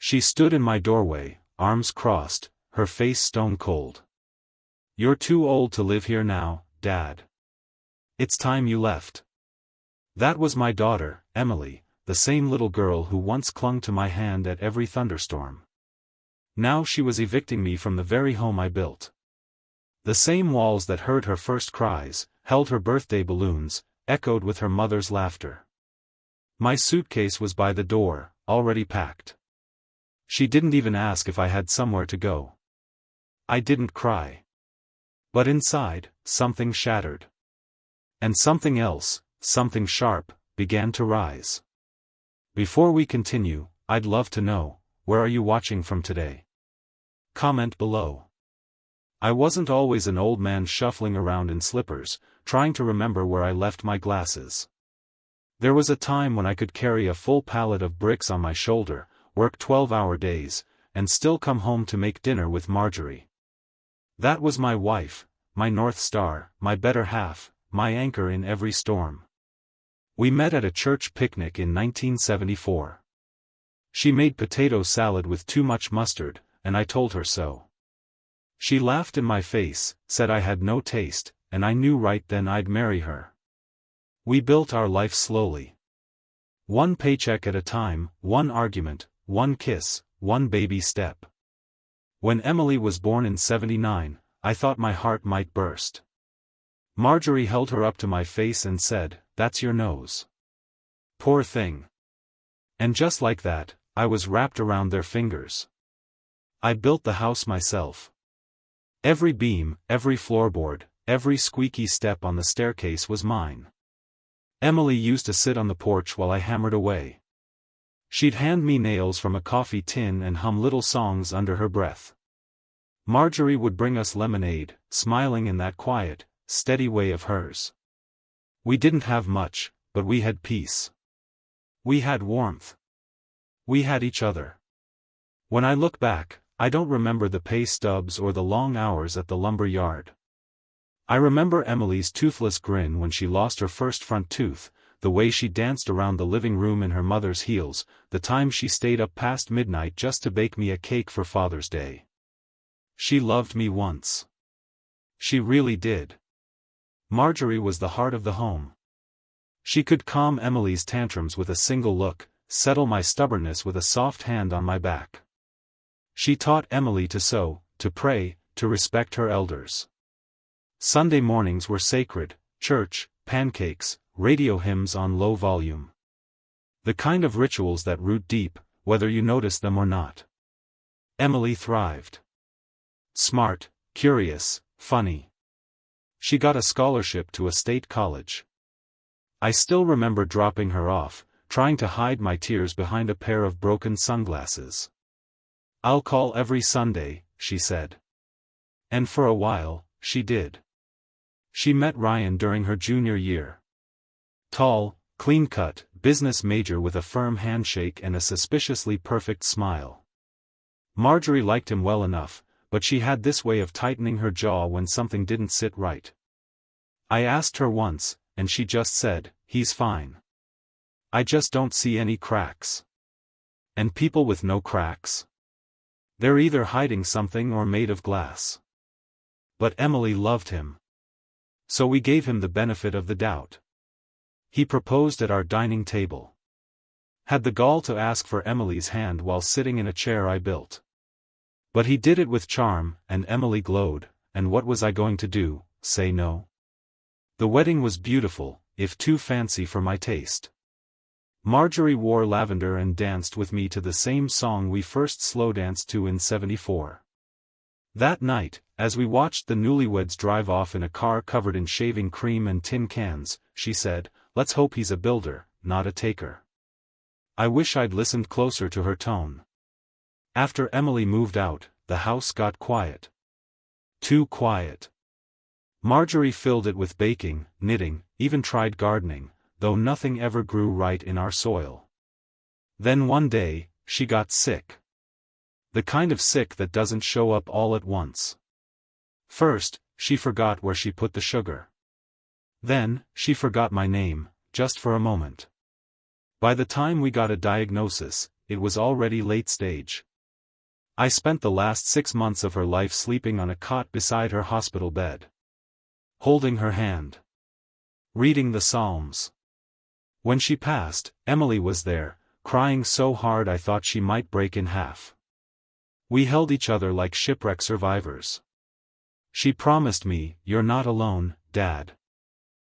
She stood in my doorway, arms crossed, her face stone cold. "You're too old to live here now, Dad. It's time you left." That was my daughter, Emily, the same little girl who once clung to my hand at every thunderstorm. Now she was evicting me from the very home I built. The same walls that heard her first cries, held her birthday balloons, echoed with her mother's laughter. My suitcase was by the door, already packed. She didn't even ask if I had somewhere to go. I didn't cry. But inside, something shattered. And something else, something sharp, began to rise. Before we continue, I'd love to know, where are you watching from today? Comment below. I wasn't always an old man shuffling around in slippers, trying to remember where I left my glasses. There was a time when I could carry a full pallet of bricks on my shoulder, work 12-hour days, and still come home to make dinner with Marjorie. That was my wife, my North Star, my better half, my anchor in every storm. We met at a church picnic in 1974. She made potato salad with too much mustard, and I told her so. She laughed in my face, said I had no taste, and I knew right then I'd marry her. We built our life slowly. One paycheck at a time, one argument, one kiss, one baby step. When Emily was born in '79, I thought my heart might burst. Marjorie held her up to my face and said, "That's your nose." Poor thing. And just like that, I was wrapped around their fingers. I built the house myself. Every beam, every floorboard, every squeaky step on the staircase was mine. Emily used to sit on the porch while I hammered away. She'd hand me nails from a coffee tin and hum little songs under her breath. Marjorie would bring us lemonade, smiling in that quiet, steady way of hers. We didn't have much, but we had peace. We had warmth. We had each other. When I look back, I don't remember the pay stubs or the long hours at the lumber yard. I remember Emily's toothless grin when she lost her first front tooth, the way she danced around the living room in her mother's heels, the time she stayed up past midnight just to bake me a cake for Father's Day. She loved me once. She really did. Marjorie was the heart of the home. She could calm Emily's tantrums with a single look, settle my stubbornness with a soft hand on my back. She taught Emily to sew, to pray, to respect her elders. Sunday mornings were sacred, church, pancakes, radio hymns on low volume. The kind of rituals that root deep, whether you notice them or not. Emily thrived. Smart, curious, funny. She got a scholarship to a state college. I still remember dropping her off, trying to hide my tears behind a pair of broken sunglasses. "I'll call every Sunday," she said. And for a while, she did. She met Ryan during her junior year. Tall, clean-cut, business major with a firm handshake and a suspiciously perfect smile. Marjorie liked him well enough, but she had this way of tightening her jaw when something didn't sit right. I asked her once, and she just said, "He's fine. I just don't see any cracks." And people with no cracks? They're either hiding something or made of glass. But Emily loved him. So we gave him the benefit of the doubt. He proposed at our dining table. Had the gall to ask for Emily's hand while sitting in a chair I built. But he did it with charm, and Emily glowed, and what was I going to do, say no? The wedding was beautiful, if too fancy for my taste. Marjorie wore lavender and danced with me to the same song we first slow danced to in '74. That night, as we watched the newlyweds drive off in a car covered in shaving cream and tin cans, she said, "Let's hope he's a builder, not a taker." I wish I'd listened closer to her tone. After Emily moved out, the house got quiet. Too quiet. Marjorie filled it with baking, knitting, even tried gardening, though nothing ever grew right in our soil. Then one day, she got sick. The kind of sick that doesn't show up all at once. First, she forgot where she put the sugar. Then, she forgot my name, just for a moment. By the time we got a diagnosis, it was already late stage. I spent the last 6 months of her life sleeping on a cot beside her hospital bed. Holding her hand. Reading the Psalms. When she passed, Emily was there, crying so hard I thought she might break in half. We held each other like shipwreck survivors. She promised me, "You're not alone, Dad.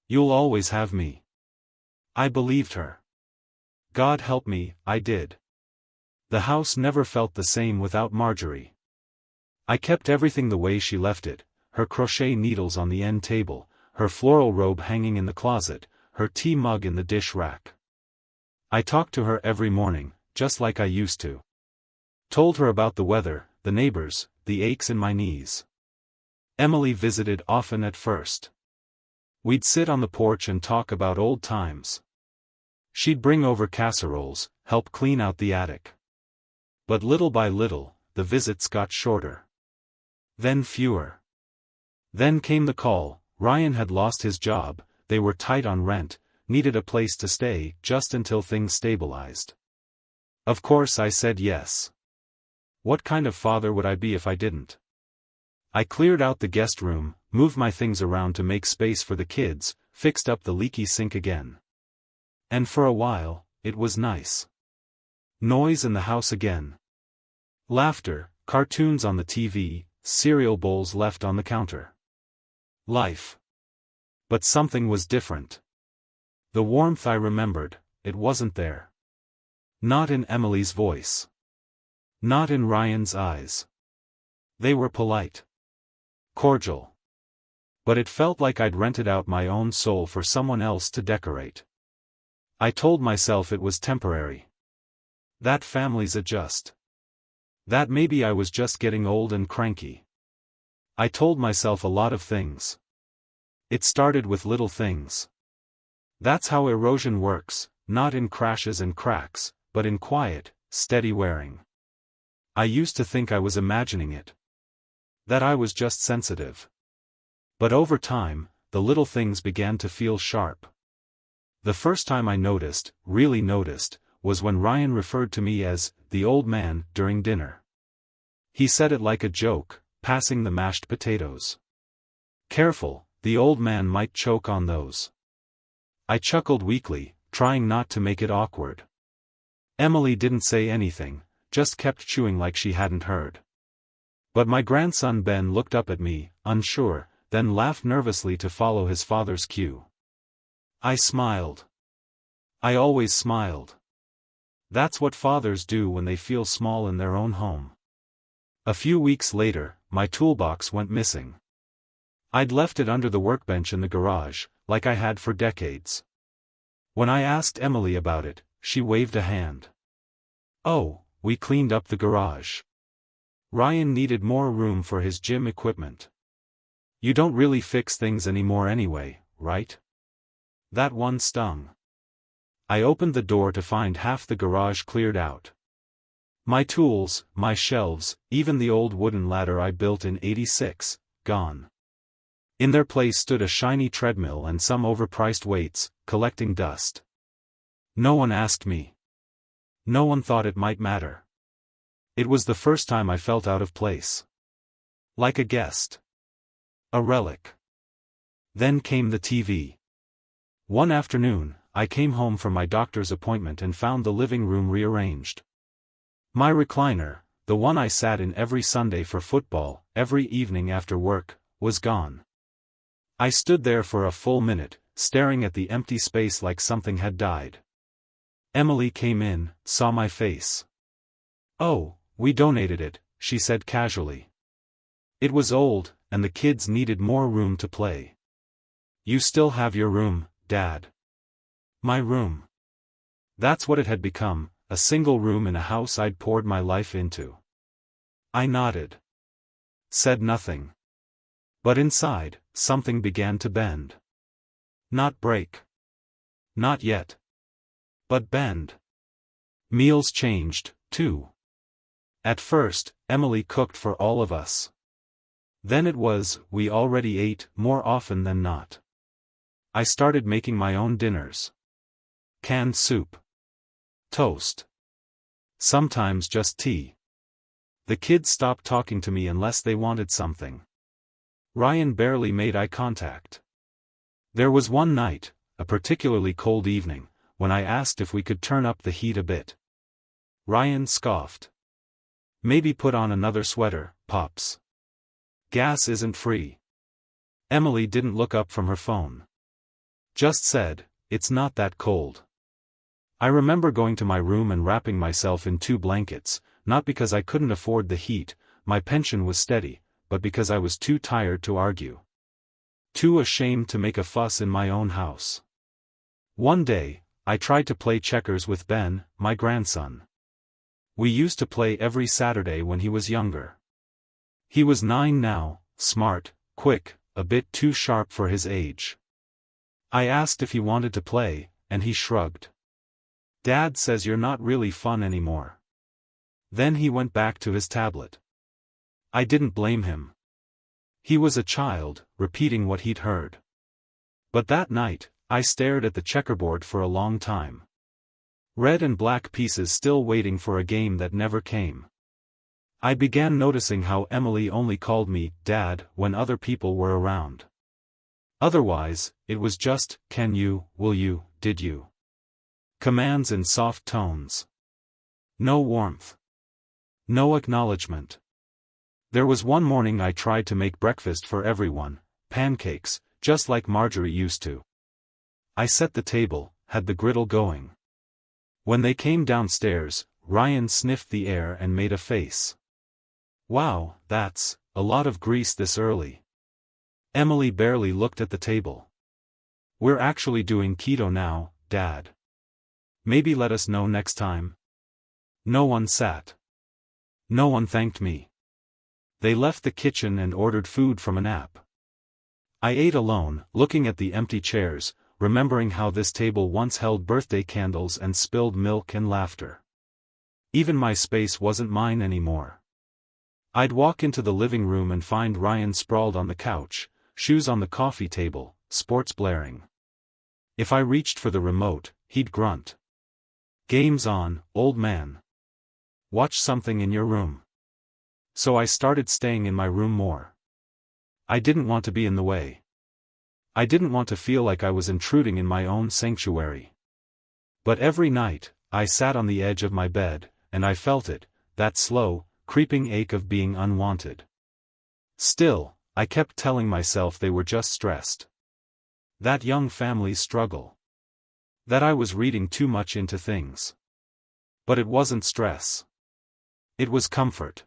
You'll always have me." I believed her. God help me, I did. The house never felt the same without Marjorie. I kept everything the way she left it, her crochet needles on the end table, her floral robe hanging in the closet, her tea mug in the dish rack. I talked to her every morning, just like I used to. Told her about the weather, the neighbors, the aches in my knees. Emily visited often at first. We'd sit on the porch and talk about old times. She'd bring over casseroles, help clean out the attic. But little by little, the visits got shorter. Then fewer. Then came the call. Ryan had lost his job, they were tight on rent, needed a place to stay, just until things stabilized. Of course I said yes. What kind of father would I be if I didn't? I cleared out the guest room, moved my things around to make space for the kids, fixed up the leaky sink again. And for a while, it was nice. Noise in the house again. Laughter, cartoons on the TV, cereal bowls left on the counter. Life. But something was different. The warmth I remembered, it wasn't there. Not in Emily's voice. Not in Ryan's eyes. They were polite. Cordial. But it felt like I'd rented out my own soul for someone else to decorate. I told myself it was temporary. That families adjust. That maybe I was just getting old and cranky. I told myself a lot of things. It started with little things. That's how erosion works, not in crashes and cracks, but in quiet, steady wearing. I used to think I was imagining it. That I was just sensitive. But over time, the little things began to feel sharp. The first time I noticed, really noticed, was when Ryan referred to me as the old man during dinner. He said it like a joke, passing the mashed potatoes. Careful, the old man might choke on those. I chuckled weakly, trying not to make it awkward. Emily didn't say anything, just kept chewing like she hadn't heard. But my grandson Ben looked up at me, unsure, then laughed nervously to follow his father's cue. I smiled. I always smiled. That's what fathers do when they feel small in their own home. A few weeks later, my toolbox went missing. I'd left it under the workbench in the garage, like I had for decades. When I asked Emily about it, she waved a hand. Oh, we cleaned up the garage. Ryan needed more room for his gym equipment. You don't really fix things anymore anyway, right? That one stung. I opened the door to find half the garage cleared out. My tools, my shelves, even the old wooden ladder I built in '86, gone. In their place stood a shiny treadmill and some overpriced weights, collecting dust. No one asked me. No one thought it might matter. It was the first time I felt out of place. Like a guest. A relic. Then came the TV. One afternoon, I came home from my doctor's appointment and found the living room rearranged. My recliner, the one I sat in every Sunday for football, every evening after work, was gone. I stood there for a full minute, staring at the empty space like something had died. Emily came in, saw my face. "Oh, we donated it," she said casually. "It was old, and the kids needed more room to play." "You still have your room, Dad." My room. That's what it had become, a single room in a house I'd poured my life into. I nodded. Said nothing. But inside, something began to bend. Not break. Not yet. But bend. Meals changed, too. At first, Emily cooked for all of us. Then it was, we already ate, more often than not. I started making my own dinners. Canned soup. Toast. Sometimes just tea. The kids stopped talking to me unless they wanted something. Ryan barely made eye contact. There was one night, a particularly cold evening, when I asked if we could turn up the heat a bit. Ryan scoffed. Maybe put on another sweater, Pops. Gas isn't free. Emily didn't look up from her phone. Just said, it's not that cold. I remember going to my room and wrapping myself in 2 blankets, not because I couldn't afford the heat, my pension was steady, but because I was too tired to argue. Too ashamed to make a fuss in my own house. One day, I tried to play checkers with Ben, my grandson. We used to play every Saturday when he was younger. He was 9 now, smart, quick, a bit too sharp for his age. I asked if he wanted to play, and he shrugged. Dad says you're not really fun anymore. Then he went back to his tablet. I didn't blame him. He was a child, repeating what he'd heard. But that night, I stared at the checkerboard for a long time. Red and black pieces still waiting for a game that never came. I began noticing how Emily only called me Dad when other people were around. Otherwise, it was just, can you, will you, did you? Commands in soft tones. No warmth. No acknowledgement. There was one morning I tried to make breakfast for everyone, pancakes, just like Marjorie used to. I set the table, had the griddle going. When they came downstairs, Ryan sniffed the air and made a face. Wow, that's a lot of grease this early. Emily barely looked at the table. We're actually doing keto now, Dad. Maybe let us know next time. No one sat. No one thanked me. They left the kitchen and ordered food from an app. I ate alone, looking at the empty chairs, remembering how this table once held birthday candles and spilled milk and laughter. Even my space wasn't mine anymore. I'd walk into the living room and find Ryan sprawled on the couch, shoes on the coffee table, sports blaring. If I reached for the remote, he'd grunt. Game's on, old man. Watch something in your room. So I started staying in my room more. I didn't want to be in the way. I didn't want to feel like I was intruding in my own sanctuary. But every night, I sat on the edge of my bed, and I felt it, that slow, creeping ache of being unwanted. Still, I kept telling myself they were just stressed. That young families struggle. That I was reading too much into things. But it wasn't stress. It was comfort.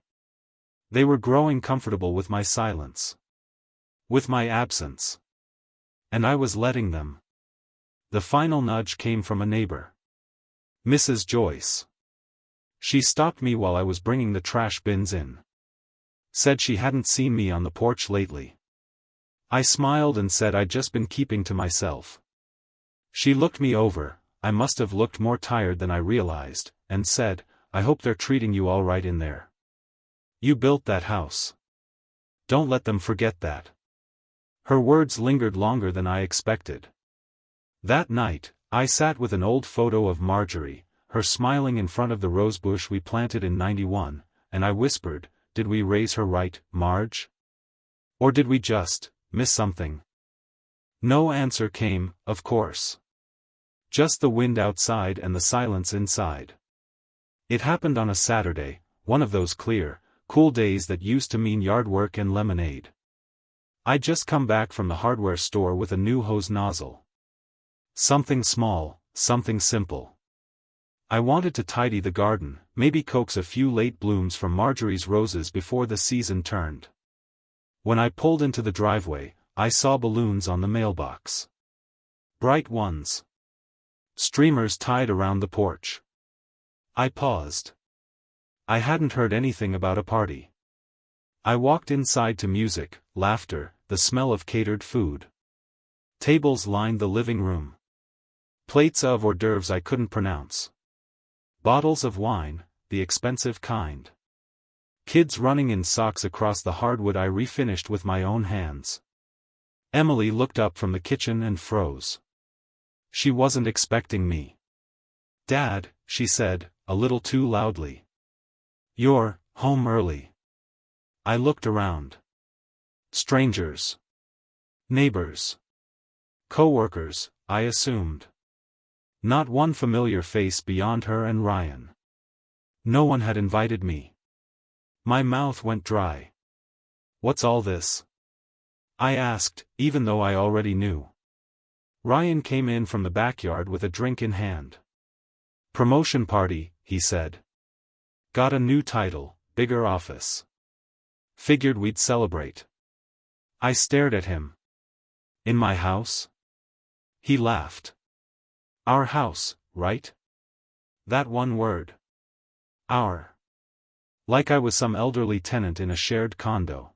They were growing comfortable with my silence. With my absence. And I was letting them. The final nudge came from a neighbor. Mrs. Joyce. She stopped me while I was bringing the trash bins in. Said she hadn't seen me on the porch lately. I smiled and said I'd just been keeping to myself. She looked me over, I must have looked more tired than I realized, and said, I hope they're treating you all right in there. You built that house. Don't let them forget that. Her words lingered longer than I expected. That night, I sat with an old photo of Marjorie, her smiling in front of the rosebush we planted in '91, and I whispered, did we raise her right, Marge? Or did we just miss something? No answer came, of course. Just the wind outside and the silence inside. It happened on a Saturday, one of those clear, cool days that used to mean yard work and lemonade. I'd just come back from the hardware store with a new hose nozzle. Something small, something simple. I wanted to tidy the garden, maybe coax a few late blooms from Marjorie's roses before the season turned. When I pulled into the driveway, I saw balloons on the mailbox. Bright ones. Streamers tied around the porch. I paused. I hadn't heard anything about a party. I walked inside to music, laughter, the smell of catered food. Tables lined the living room. Plates of hors d'oeuvres I couldn't pronounce. Bottles of wine, the expensive kind. Kids running in socks across the hardwood I refinished with my own hands. Emily looked up from the kitchen and froze. She wasn't expecting me. Dad, she said, a little too loudly. "You're home early." I looked around. Strangers. Neighbors. Co-workers, I assumed. Not one familiar face beyond her and Ryan. No one had invited me. My mouth went dry. "What's all this?" I asked, even though I already knew. Ryan came in from the backyard with a drink in hand. "Promotion party," he said. "Got a new title, bigger office. Figured we'd celebrate." I stared at him. "In my house?" He laughed. "Our house, right? That one word. Our. Like I was some elderly tenant in a shared condo."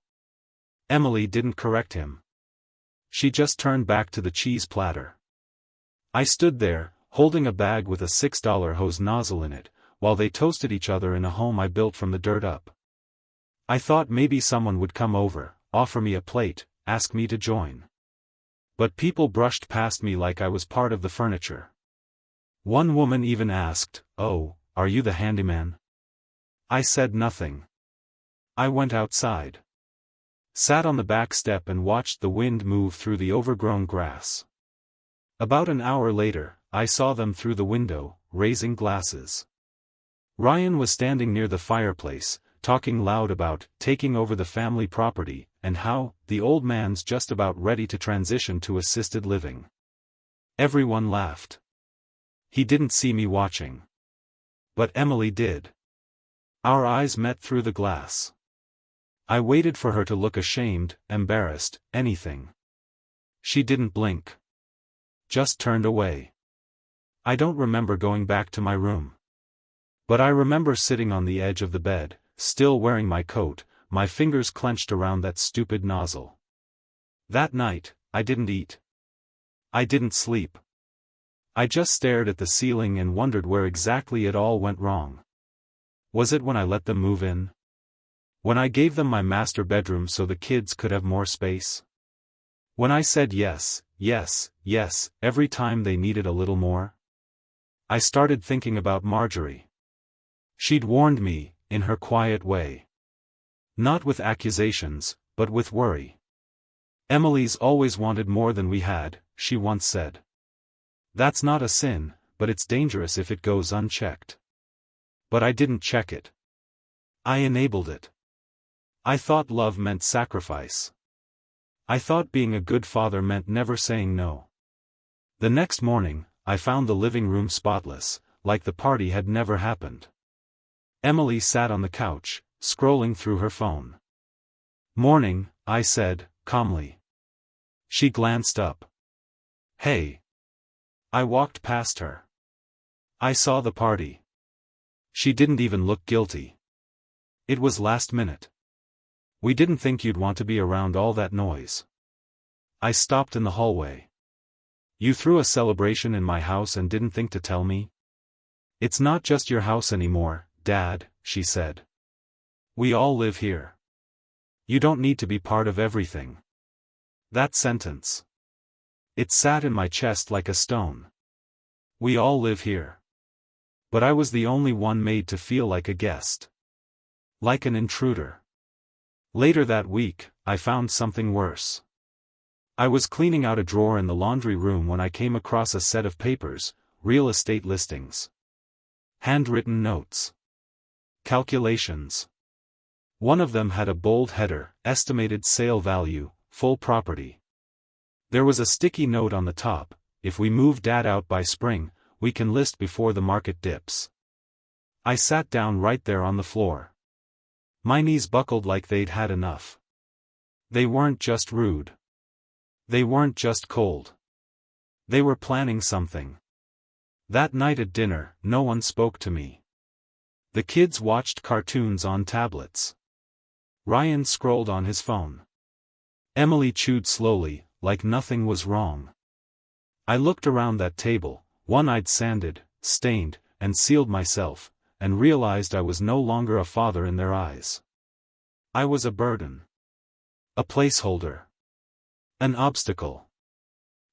Emily didn't correct him. She just turned back to the cheese platter. I stood there, holding a bag with a $6 hose nozzle in it, while they toasted each other in a home I built from the dirt up. I thought maybe someone would come over, offer me a plate, ask me to join. But people brushed past me like I was part of the furniture. One woman even asked, "Oh, are you the handyman?" I said nothing. I went outside. Sat on the back step and watched the wind move through the overgrown grass. About an hour later, I saw them through the window, raising glasses. Ryan was standing near the fireplace, talking loud about taking over the family property, and how the old man's just about ready to transition to assisted living. Everyone laughed. He didn't see me watching. But Emily did. Our eyes met through the glass. I waited for her to look ashamed, embarrassed, anything. She didn't blink. Just turned away. I don't remember going back to my room. But I remember sitting on the edge of the bed, still wearing my coat, my fingers clenched around that stupid nozzle. That night, I didn't eat. I didn't sleep. I just stared at the ceiling and wondered where exactly it all went wrong. Was it when I let them move in? When I gave them my master bedroom so the kids could have more space? When I said yes, yes, yes, every time they needed a little more? I started thinking about Marjorie. She'd warned me, in her quiet way. Not with accusations, but with worry. "Emily's always wanted more than we had," she once said. "That's not a sin, but it's dangerous if it goes unchecked." But I didn't check it. I enabled it. I thought love meant sacrifice. I thought being a good father meant never saying no. The next morning, I found the living room spotless, like the party had never happened. Emily sat on the couch, scrolling through her phone. "Morning," I said, calmly. She glanced up. "Hey." I walked past her. I saw the party. She didn't even look guilty. It was last minute. "We didn't think you'd want to be around all that noise." I stopped in the hallway. "You threw a celebration in my house and didn't think to tell me?" "It's not just your house anymore, Dad," she said. "We all live here. You don't need to be part of everything." That sentence. It sat in my chest like a stone. We all live here. But I was the only one made to feel like a guest. Like an intruder. Later that week, I found something worse. I was cleaning out a drawer in the laundry room when I came across a set of papers, real estate listings. Handwritten notes. Calculations. One of them had a bold header, estimated sale value, full property. There was a sticky note on the top: "If we move Dad out by spring, we can list before the market dips." I sat down right there on the floor. My knees buckled like they'd had enough. They weren't just rude. They weren't just cold. They were planning something. That night at dinner, no one spoke to me. The kids watched cartoons on tablets. Ryan scrolled on his phone. Emily chewed slowly, like nothing was wrong. I looked around that table, one-eyed, sanded, stained, and sealed myself, and realized I was no longer a father in their eyes. I was a burden. A placeholder. An obstacle.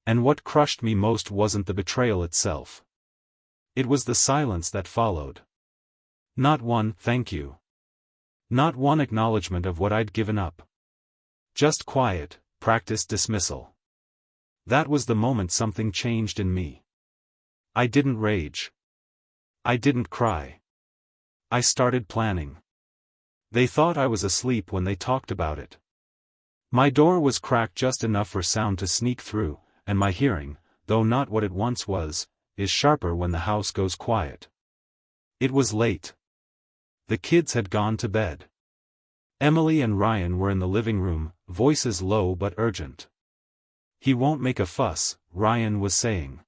And what crushed me most wasn't the betrayal itself. It was the silence that followed. Not one "thank you." Not one acknowledgement of what I'd given up. Just quiet, practiced dismissal. That was the moment something changed in me. I didn't rage. I didn't cry. I started planning. They thought I was asleep when they talked about it. My door was cracked just enough for sound to sneak through, and my hearing, though not what it once was, is sharper when the house goes quiet. It was late. The kids had gone to bed. Emily and Ryan were in the living room, voices low but urgent. "He won't make a fuss," Ryan was saying.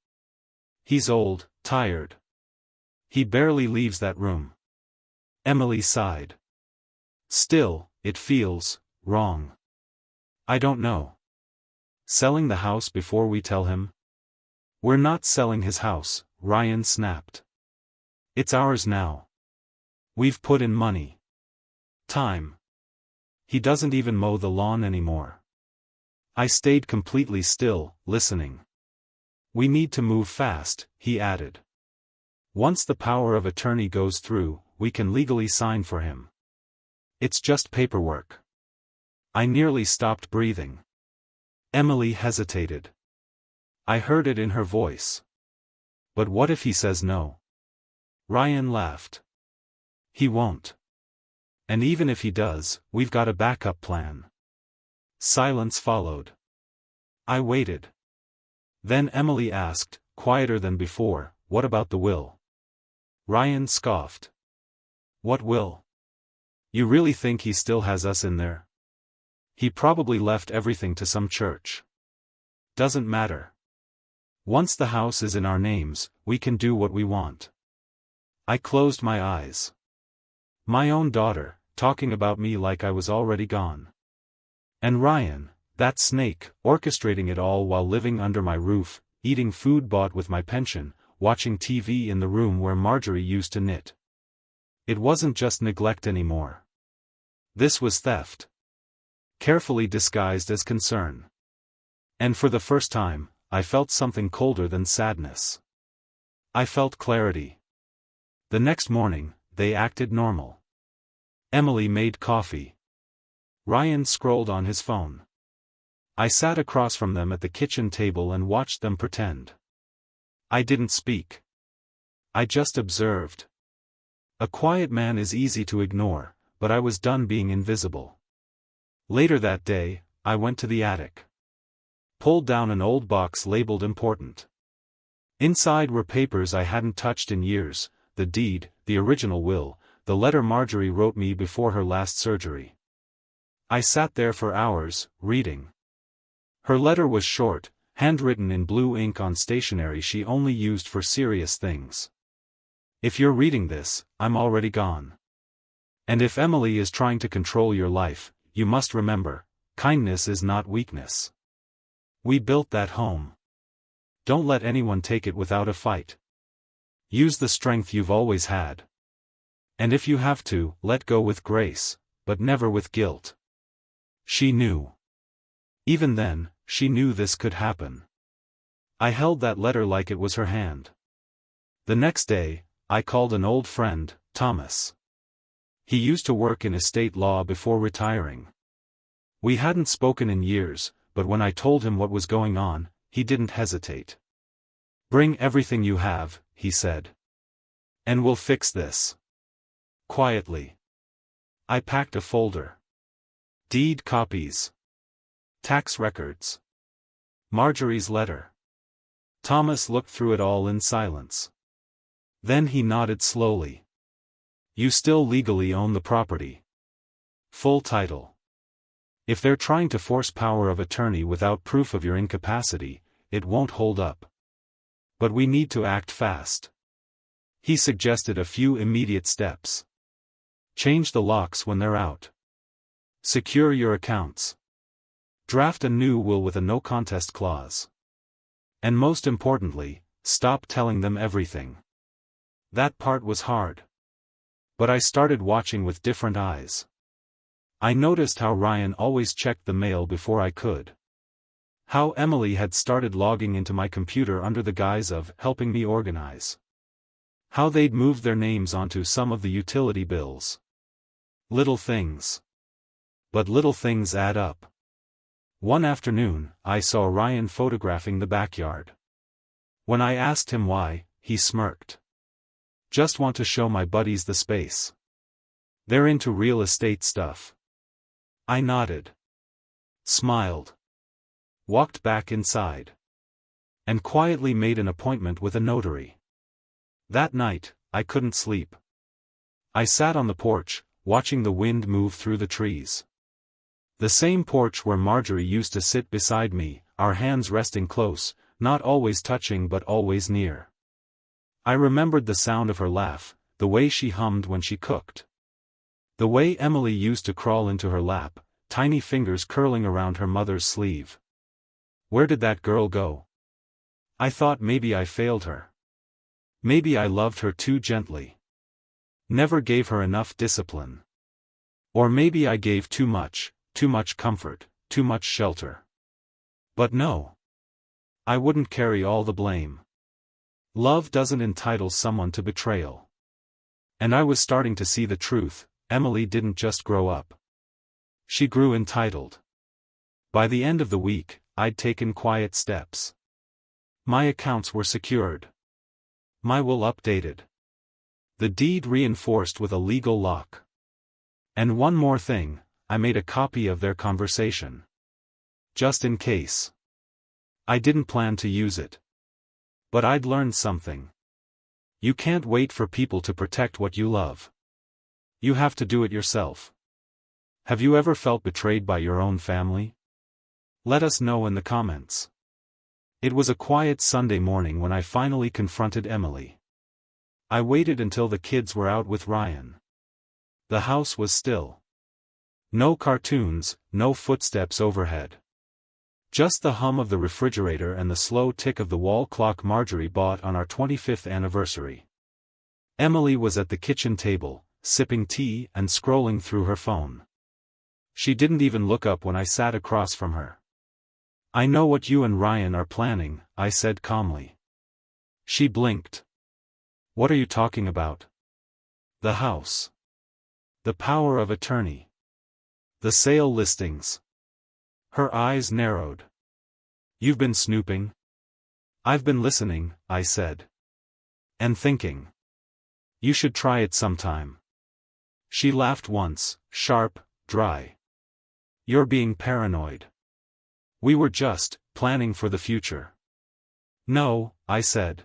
"He's old, tired. He barely leaves that room." Emily sighed. "Still, it feels wrong." "I don't know. Selling the house before we tell him?" "We're not selling his house," Ryan snapped. "It's ours now. We've put in money. Time. He doesn't even mow the lawn anymore." I stayed completely still, listening. "We need to move fast," he added. "Once the power of attorney goes through, we can legally sign for him. It's just paperwork." I nearly stopped breathing. Emily hesitated. I heard it in her voice. "But what if he says no?" Ryan laughed. "He won't. And even if he does, we've got a backup plan." Silence followed. I waited. Then Emily asked, quieter than before, "What about the will?" Ryan scoffed. "What will? You really think he still has us in there? He probably left everything to some church. Doesn't matter. Once the house is in our names, we can do what we want." I closed my eyes. My own daughter, talking about me like I was already gone. And Ryan, that snake, orchestrating it all while living under my roof, eating food bought with my pension, watching TV in the room where Marjorie used to knit. It wasn't just neglect anymore. This was theft. Carefully disguised as concern. And for the first time, I felt something colder than sadness. I felt clarity. The next morning, they acted normal. Emily made coffee. Ryan scrolled on his phone. I sat across from them at the kitchen table and watched them pretend. I didn't speak. I just observed. A quiet man is easy to ignore, but I was done being invisible. Later that day, I went to the attic. Pulled down an old box labeled important. Inside were papers I hadn't touched in years, the deed, the original will, the letter Marjorie wrote me before her last surgery. I sat there for hours, reading. Her letter was short, handwritten in blue ink on stationery she only used for serious things. "If you're reading this, I'm already gone. And if Emily is trying to control your life, you must remember, kindness is not weakness. We built that home. Don't let anyone take it without a fight. Use the strength you've always had. And if you have to, let go with grace, but never with guilt." She knew. Even then, she knew this could happen. I held that letter like it was her hand. The next day, I called an old friend, Thomas. He used to work in estate law before retiring. We hadn't spoken in years, but when I told him what was going on, he didn't hesitate. "Bring everything you have," he said. "And we'll fix this." Quietly. I packed a folder. Deed copies. Tax records. Marjorie's letter. Thomas looked through it all in silence. Then he nodded slowly. "You still legally own the property. Full title. If they're trying to force power of attorney without proof of your incapacity, it won't hold up. But we need to act fast." He suggested a few immediate steps. Change the locks when they're out. Secure your accounts. Draft a new will with a no-contest clause. And most importantly, stop telling them everything. That part was hard. But I started watching with different eyes. I noticed how Ryan always checked the mail before I could. How Emily had started logging into my computer under the guise of helping me organize. How they'd moved their names onto some of the utility bills. Little things. But little things add up. One afternoon, I saw Ryan photographing the backyard. When I asked him why, he smirked. Just want to show my buddies the space. They're into real estate stuff. I nodded. Smiled. Walked back inside. And quietly made an appointment with a notary. That night, I couldn't sleep. I sat on the porch, watching the wind move through the trees. The same porch where Marjorie used to sit beside me, our hands resting close, not always touching but always near. I remembered the sound of her laugh, the way she hummed when she cooked. The way Emily used to crawl into her lap, tiny fingers curling around her mother's sleeve. Where did that girl go? I thought maybe I failed her. Maybe I loved her too gently. Never gave her enough discipline. Or maybe I gave too much comfort, too much shelter. But no. I wouldn't carry all the blame. Love doesn't entitle someone to betrayal. And I was starting to see the truth, Emily didn't just grow up. She grew entitled. By the end of the week, I'd taken quiet steps. My accounts were secured. My will updated. The deed reinforced with a legal lock. And one more thing, I made a copy of their conversation. Just in case. I didn't plan to use it. But I'd learned something. You can't wait for people to protect what you love. You have to do it yourself. Have you ever felt betrayed by your own family? Let us know in the comments. It was a quiet Sunday morning when I finally confronted Emily. I waited until the kids were out with Ryan. The house was still. No cartoons, no footsteps overhead. Just the hum of the refrigerator and the slow tick of the wall clock Marjorie bought on our 25th anniversary. Emily was at the kitchen table, sipping tea and scrolling through her phone. She didn't even look up when I sat across from her. I know what you and Ryan are planning, I said calmly. She blinked. What are you talking about? The house. The power of attorney. The sale listings. Her eyes narrowed. You've been snooping? I've been listening, I said. And thinking. You should try it sometime. She laughed once, sharp, dry. You're being paranoid. We were just planning for the future. No, I said.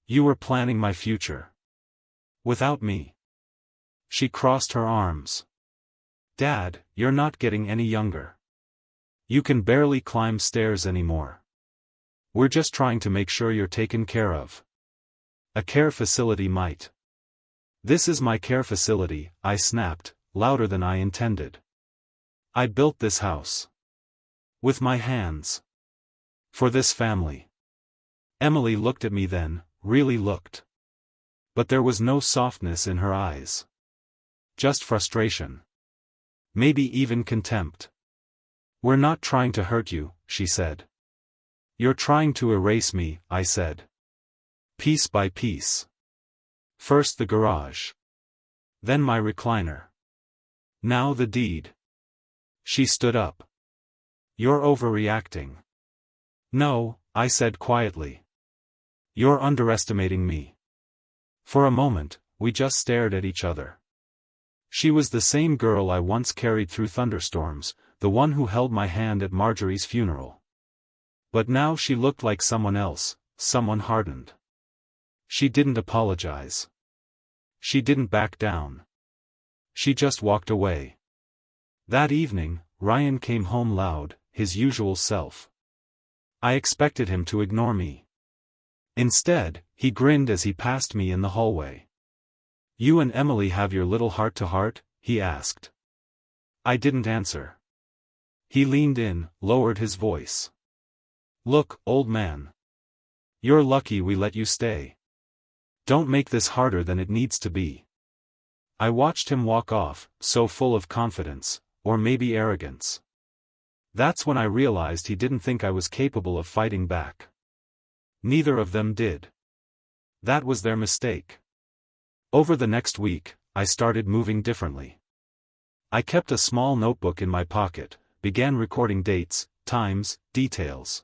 You were planning my future. Without me. She crossed her arms. Dad, you're not getting any younger. You can barely climb stairs anymore. We're just trying to make sure you're taken care of. A care facility might. This is my care facility, I snapped, louder than I intended. I built this house. With my hands. For this family. Emily looked at me then, really looked. But there was no softness in her eyes. Just frustration. Maybe even contempt. We're not trying to hurt you, she said. You're trying to erase me, I said. Piece by piece. First the garage. Then my recliner. Now the deed. She stood up. You're overreacting. No, I said quietly. You're underestimating me. For a moment, we just stared at each other. She was the same girl I once carried through thunderstorms, the one who held my hand at Marjorie's funeral. But now she looked like someone else, someone hardened. She didn't apologize. She didn't back down. She just walked away. That evening, Ryan came home loud, his usual self. I expected him to ignore me. Instead, he grinned as he passed me in the hallway. You and Emily have your little heart-to-heart? He asked. I didn't answer. He leaned in, lowered his voice. Look, old man. You're lucky we let you stay. Don't make this harder than it needs to be. I watched him walk off, so full of confidence, or maybe arrogance. That's when I realized he didn't think I was capable of fighting back. Neither of them did. That was their mistake. Over the next week, I started moving differently. I kept a small notebook in my pocket, began recording dates, times, details.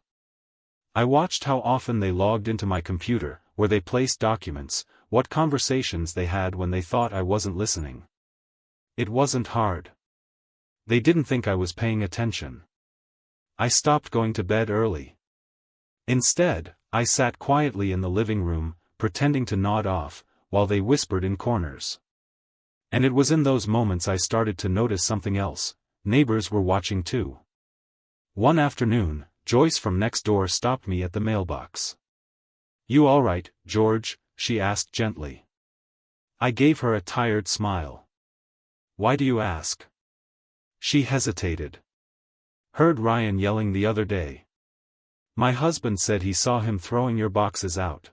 I watched how often they logged into my computer, where they placed documents, what conversations they had when they thought I wasn't listening. It wasn't hard. They didn't think I was paying attention. I stopped going to bed early. Instead, I sat quietly in the living room, pretending to nod off, while they whispered in corners. And it was in those moments I started to notice something else. Neighbors were watching too. One afternoon, Joyce from next door stopped me at the mailbox. "You all right, George?" she asked gently. I gave her a tired smile. "Why do you ask?" She hesitated. "Heard Ryan yelling the other day. My husband said he saw him throwing your boxes out."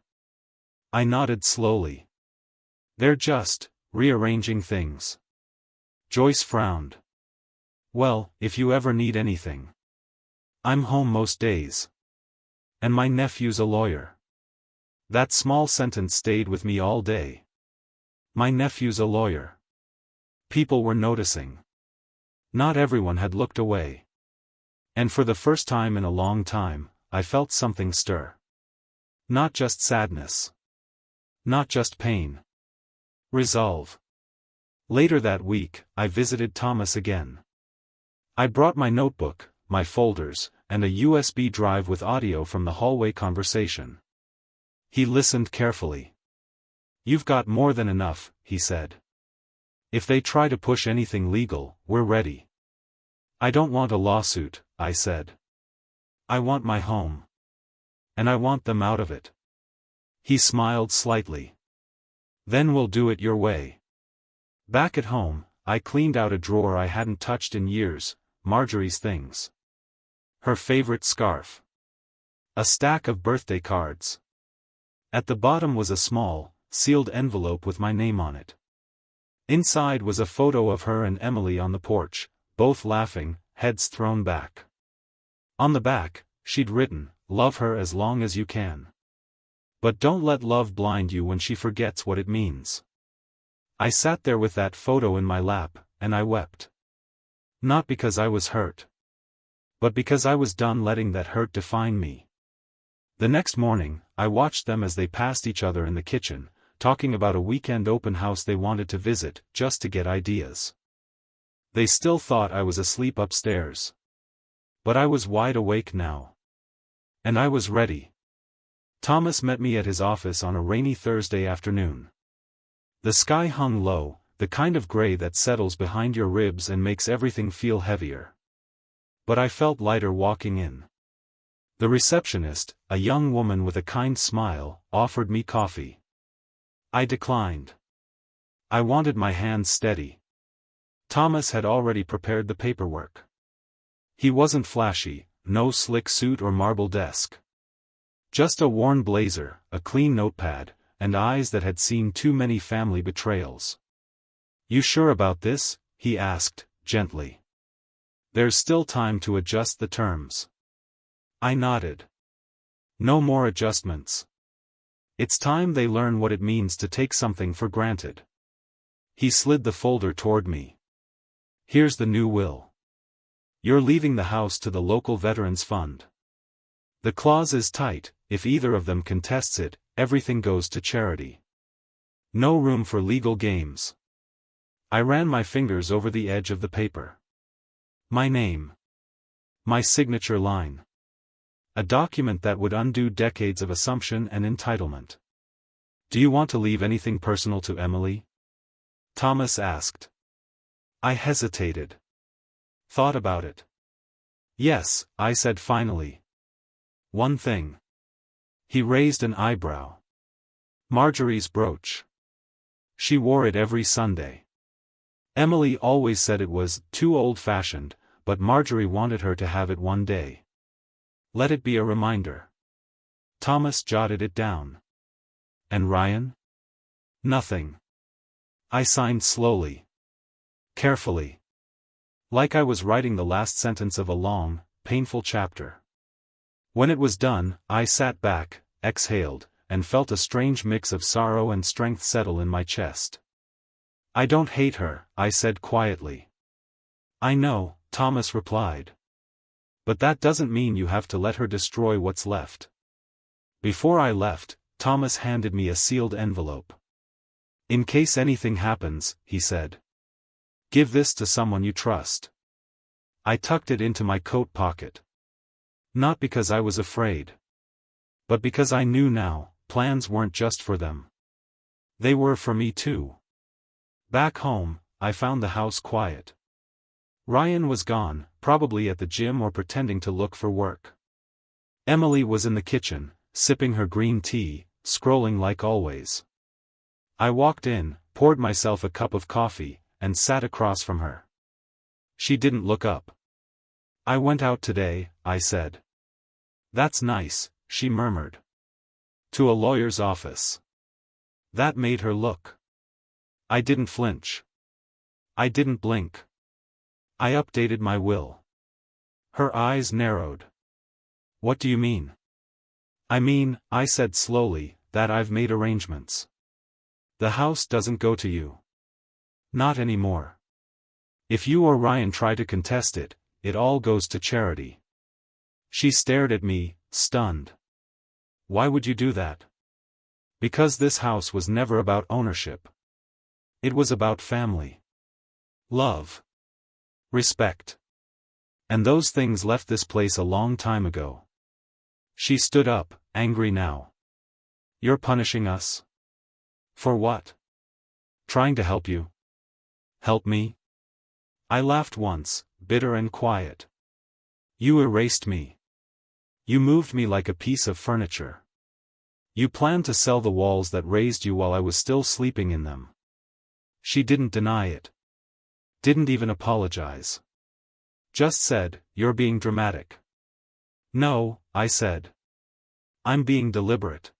I nodded slowly. "They're just rearranging things." Joyce frowned. "Well, if you ever need anything. I'm home most days. And my nephew's a lawyer." That small sentence stayed with me all day. My nephew's a lawyer. People were noticing. Not everyone had looked away. And for the first time in a long time, I felt something stir. Not just sadness. Not just pain. Resolve. Later that week, I visited Thomas again. I brought my notebook, my folders, and a USB drive with audio from the hallway conversation. He listened carefully. "You've got more than enough," he said. "If they try to push anything legal, we're ready." "I don't want a lawsuit," I said. "I want my home. And I want them out of it." He smiled slightly. "Then we'll do it your way." Back at home, I cleaned out a drawer I hadn't touched in years, Marjorie's things. Her favorite scarf. A stack of birthday cards. At the bottom was a small, sealed envelope with my name on it. Inside was a photo of her and Emily on the porch, both laughing, heads thrown back. On the back, she'd written, "Love her as long as you can. But don't let love blind you when she forgets what it means." I sat there with that photo in my lap, and I wept. Not because I was hurt. But because I was done letting that hurt define me. The next morning, I watched them as they passed each other in the kitchen, talking about a weekend open house they wanted to visit, just to get ideas. They still thought I was asleep upstairs. But I was wide awake now. And I was ready. Thomas met me at his office on a rainy Thursday afternoon. The sky hung low, the kind of gray that settles behind your ribs and makes everything feel heavier. But I felt lighter walking in. The receptionist, a young woman with a kind smile, offered me coffee. I declined. I wanted my hands steady. Thomas had already prepared the paperwork. He wasn't flashy, no slick suit or marble desk. Just a worn blazer, a clean notepad, and eyes that had seen too many family betrayals. "You sure about this?" he asked, gently. "There's still time to adjust the terms." I nodded. "No more adjustments. It's time they learn what it means to take something for granted." He slid the folder toward me. "Here's the new will. You're leaving the house to the local Veterans Fund. The clause is tight, if either of them contests it, everything goes to charity. No room for legal games." I ran my fingers over the edge of the paper. My name. My signature line. A document that would undo decades of assumption and entitlement. "Do you want to leave anything personal to Emily?" Thomas asked. I hesitated. Thought about it. "Yes," I said finally. "One thing." He raised an eyebrow. "Marjorie's brooch. She wore it every Sunday. Emily always said it was too old-fashioned, but Marjorie wanted her to have it one day. Let it be a reminder." Thomas jotted it down. "And Ryan?" "Nothing." I signed slowly. Carefully. Like I was writing the last sentence of a long, painful chapter. When it was done, I sat back, exhaled, and felt a strange mix of sorrow and strength settle in my chest. "I don't hate her," I said quietly. "I know," Thomas replied. "But that doesn't mean you have to let her destroy what's left." Before I left, Thomas handed me a sealed envelope. "In case anything happens," he said. "Give this to someone you trust." I tucked it into my coat pocket. Not because I was afraid, but because I knew now, plans weren't just for them. They were for me too. Back home, I found the house quiet. Ryan was gone, probably at the gym or pretending to look for work. Emily was in the kitchen, sipping her green tea, scrolling like always. I walked in, poured myself a cup of coffee, and sat across from her. She didn't look up. "I went out today," I said. "That's nice," she murmured. "To a lawyer's office." That made her look. I didn't flinch. I didn't blink. I updated my will. Her eyes narrowed. "What do you mean?" "I mean," I said slowly, "that I've made arrangements. The house doesn't go to you. Not anymore. If you or Ryan try to contest it, it all goes to charity." She stared at me, stunned. "Why would you do that?" "Because this house was never about ownership. It was about family. Love. Respect. And those things left this place a long time ago." She stood up, angry now. "You're punishing us? For what?" "Trying to help you." "Help me?" I laughed once, bitter and quiet. "You erased me. You moved me like a piece of furniture. You planned to sell the walls that raised you while I was still sleeping in them." She didn't deny it. Didn't even apologize. Just said, "You're being dramatic." "No," I said. "I'm being deliberate."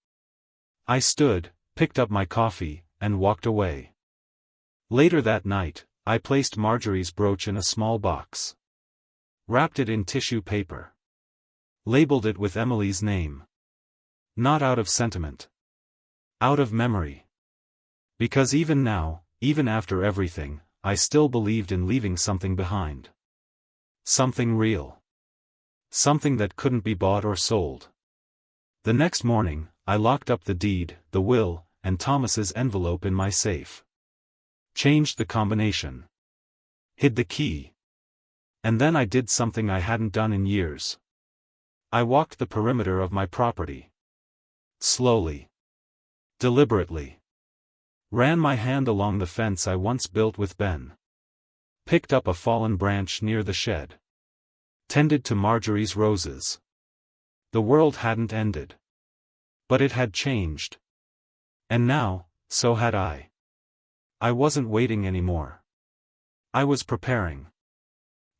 I stood, picked up my coffee, and walked away. Later that night, I placed Marjorie's brooch in a small box. Wrapped it in tissue paper. Labeled it with Emily's name. Not out of sentiment. Out of memory. Because even now, even after everything, I still believed in leaving something behind. Something real. Something that couldn't be bought or sold. The next morning, I locked up the deed, the will, and Thomas's envelope in my safe. Changed the combination. Hid the key. And then I did something I hadn't done in years. I walked the perimeter of my property. Slowly. Deliberately. Ran my hand along the fence I once built with Ben. Picked up a fallen branch near the shed. Tended to Marjorie's roses. The world hadn't ended. But it had changed. And now, so had I. I wasn't waiting anymore. I was preparing.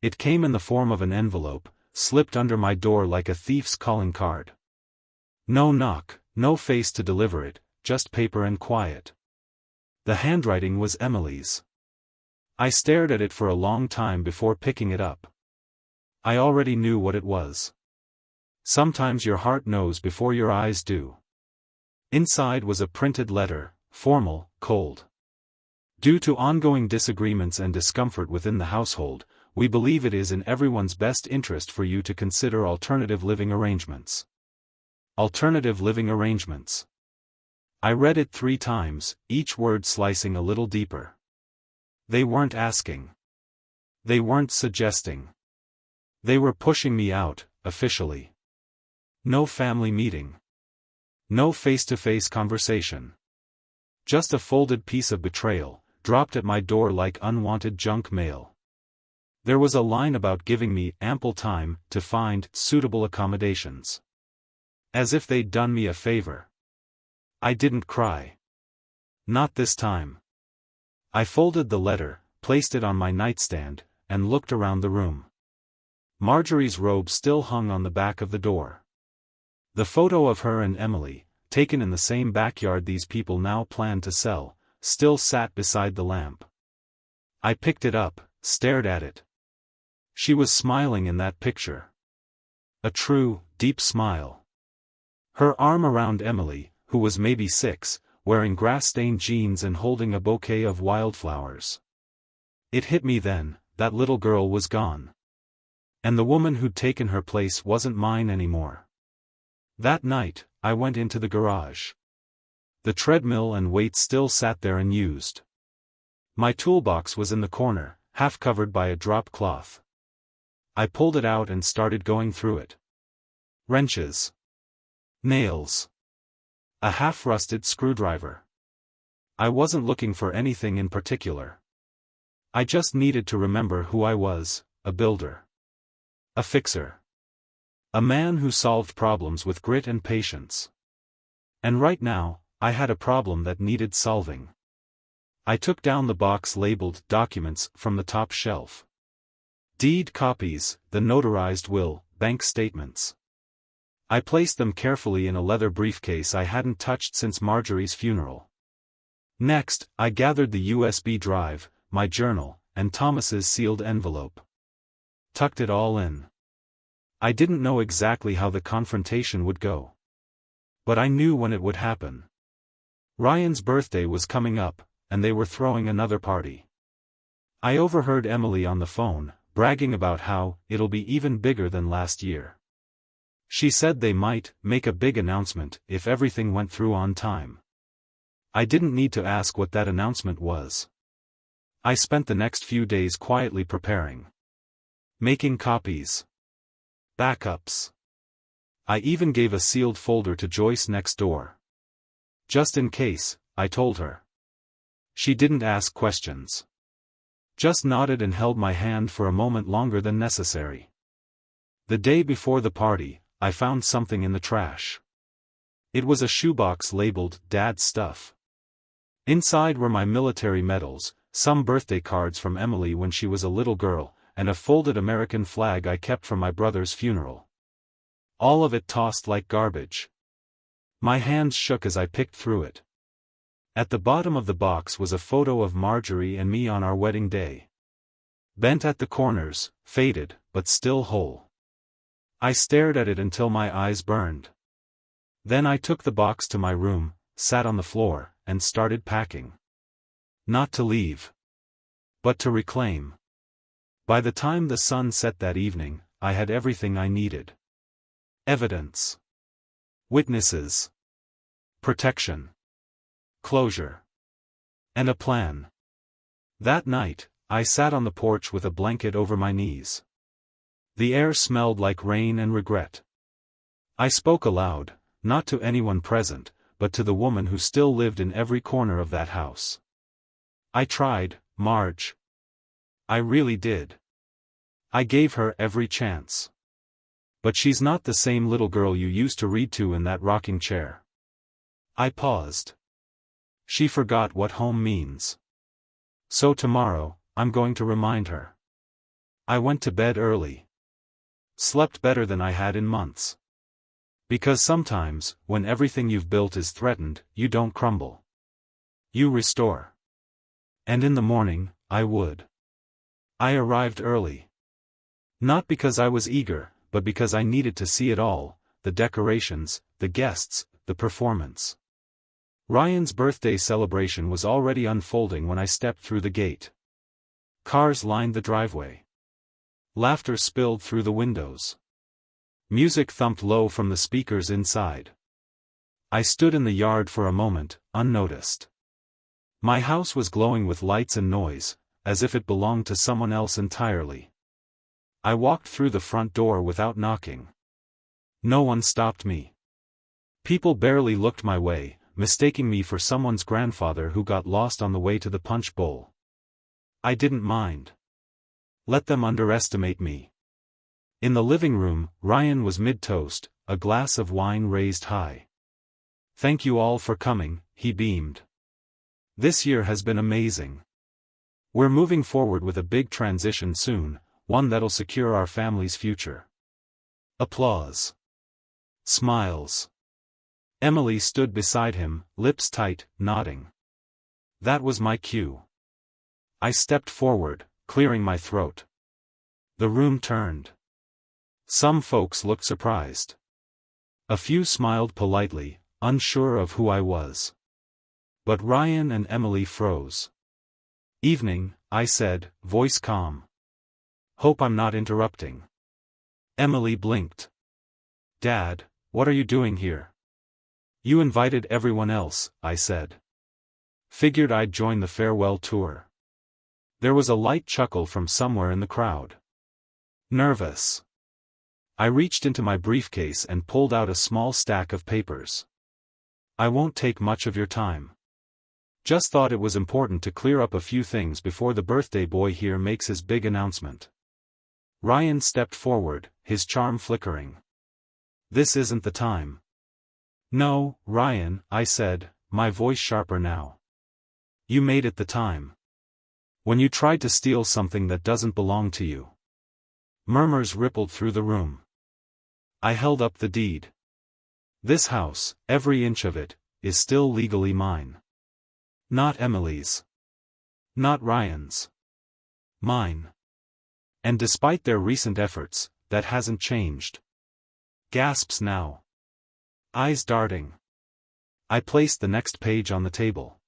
It came in the form of an envelope, slipped under my door like a thief's calling card. No knock, no face to deliver it, just paper and quiet. The handwriting was Emily's. I stared at it for a long time before picking it up. I already knew what it was. Sometimes your heart knows before your eyes do. Inside was a printed letter, formal, cold. "Due to ongoing disagreements and discomfort within the household, we believe it is in everyone's best interest for you to consider alternative living arrangements." Alternative living arrangements. I read it 3 times, each word slicing a little deeper. They weren't asking. They weren't suggesting. They were pushing me out, officially. No family meeting. No face-to-face conversation. Just a folded piece of betrayal, dropped at my door like unwanted junk mail. There was a line about giving me ample time to find suitable accommodations. As if they'd done me a favor. I didn't cry. Not this time. I folded the letter, placed it on my nightstand, and looked around the room. Marjorie's robe still hung on the back of the door. The photo of her and Emily, taken in the same backyard these people now planned to sell, still sat beside the lamp. I picked it up, stared at it. She was smiling in that picture. A true, deep smile. Her arm around Emily, who was maybe 6, wearing grass-stained jeans and holding a bouquet of wildflowers. It hit me then, that little girl was gone. And the woman who'd taken her place wasn't mine anymore. That night, I went into the garage. The treadmill and weights still sat there unused. My toolbox was in the corner, half covered by a drop cloth. I pulled it out and started going through it. Wrenches. Nails. A half-rusted screwdriver. I wasn't looking for anything in particular. I just needed to remember who I was, a builder. A fixer. A man who solved problems with grit and patience. And right now, I had a problem that needed solving. I took down the box labeled Documents from the top shelf. Deed copies, the notarized will, bank statements. I placed them carefully in a leather briefcase I hadn't touched since Marjorie's funeral. Next, I gathered the USB drive, my journal, and Thomas's sealed envelope. Tucked it all in. I didn't know exactly how the confrontation would go. But I knew when it would happen. Ryan's birthday was coming up, and they were throwing another party. I overheard Emily on the phone, bragging about how it'll be even bigger than last year. She said they might make a big announcement if everything went through on time. I didn't need to ask what that announcement was. I spent the next few days quietly preparing. Making copies. Backups. I even gave a sealed folder to Joyce next door. Just in case, I told her. She didn't ask questions. Just nodded and held my hand for a moment longer than necessary. The day before the party, I found something in the trash. It was a shoebox labeled Dad's Stuff. Inside were my military medals, some birthday cards from Emily when she was a little girl, and a folded American flag I kept from my brother's funeral. All of it tossed like garbage. My hands shook as I picked through it. At the bottom of the box was a photo of Marjorie and me on our wedding day. Bent at the corners, faded, but still whole. I stared at it until my eyes burned. Then I took the box to my room, sat on the floor, and started packing. Not to leave. But to reclaim. By the time the sun set that evening, I had everything I needed. Evidence. Witnesses. Protection. Closure. And a plan. That night, I sat on the porch with a blanket over my knees. The air smelled like rain and regret. I spoke aloud, not to anyone present, but to the woman who still lived in every corner of that house. I tried, Marge. I really did. I gave her every chance. But she's not the same little girl you used to read to in that rocking chair. I paused. She forgot what home means. So tomorrow, I'm going to remind her. I went to bed early. Slept better than I had in months. Because sometimes, when everything you've built is threatened, you don't crumble. You restore. And in the morning, I would. I arrived early. Not because I was eager, but because I needed to see it all, the decorations, the guests, the performance. Ryan's birthday celebration was already unfolding when I stepped through the gate. Cars lined the driveway. Laughter spilled through the windows. Music thumped low from the speakers inside. I stood in the yard for a moment, unnoticed. My house was glowing with lights and noise, as if it belonged to someone else entirely. I walked through the front door without knocking. No one stopped me. People barely looked my way, mistaking me for someone's grandfather who got lost on the way to the punch bowl. I didn't mind. Let them underestimate me. In the living room, Ryan was mid-toast, a glass of wine raised high. Thank you all for coming, he beamed. This year has been amazing. We're moving forward with a big transition soon, one that'll secure our family's future. Applause. Smiles. Emily stood beside him, lips tight, nodding. That was my cue. I stepped forward, clearing my throat. The room turned. Some folks looked surprised. A few smiled politely, unsure of who I was. But Ryan and Emily froze. "Evening," I said, voice calm. "Hope I'm not interrupting." Emily blinked. "Dad, what are you doing here?" "You invited everyone else," I said. "Figured I'd join the farewell tour." There was a light chuckle from somewhere in the crowd. Nervous. I reached into my briefcase and pulled out a small stack of papers. "I won't take much of your time. Just thought it was important to clear up a few things before the birthday boy here makes his big announcement." Ryan stepped forward, his charm flickering. "This isn't the time." "No, Ryan," I said, my voice sharper now. "You made it the time. When you tried to steal something that doesn't belong to you." Murmurs rippled through the room. I held up the deed. "This house, every inch of it, is still legally mine. Not Emily's. Not Ryan's. Mine. And despite their recent efforts, that hasn't changed." Gasps now. Eyes darting. I placed the next page on the table.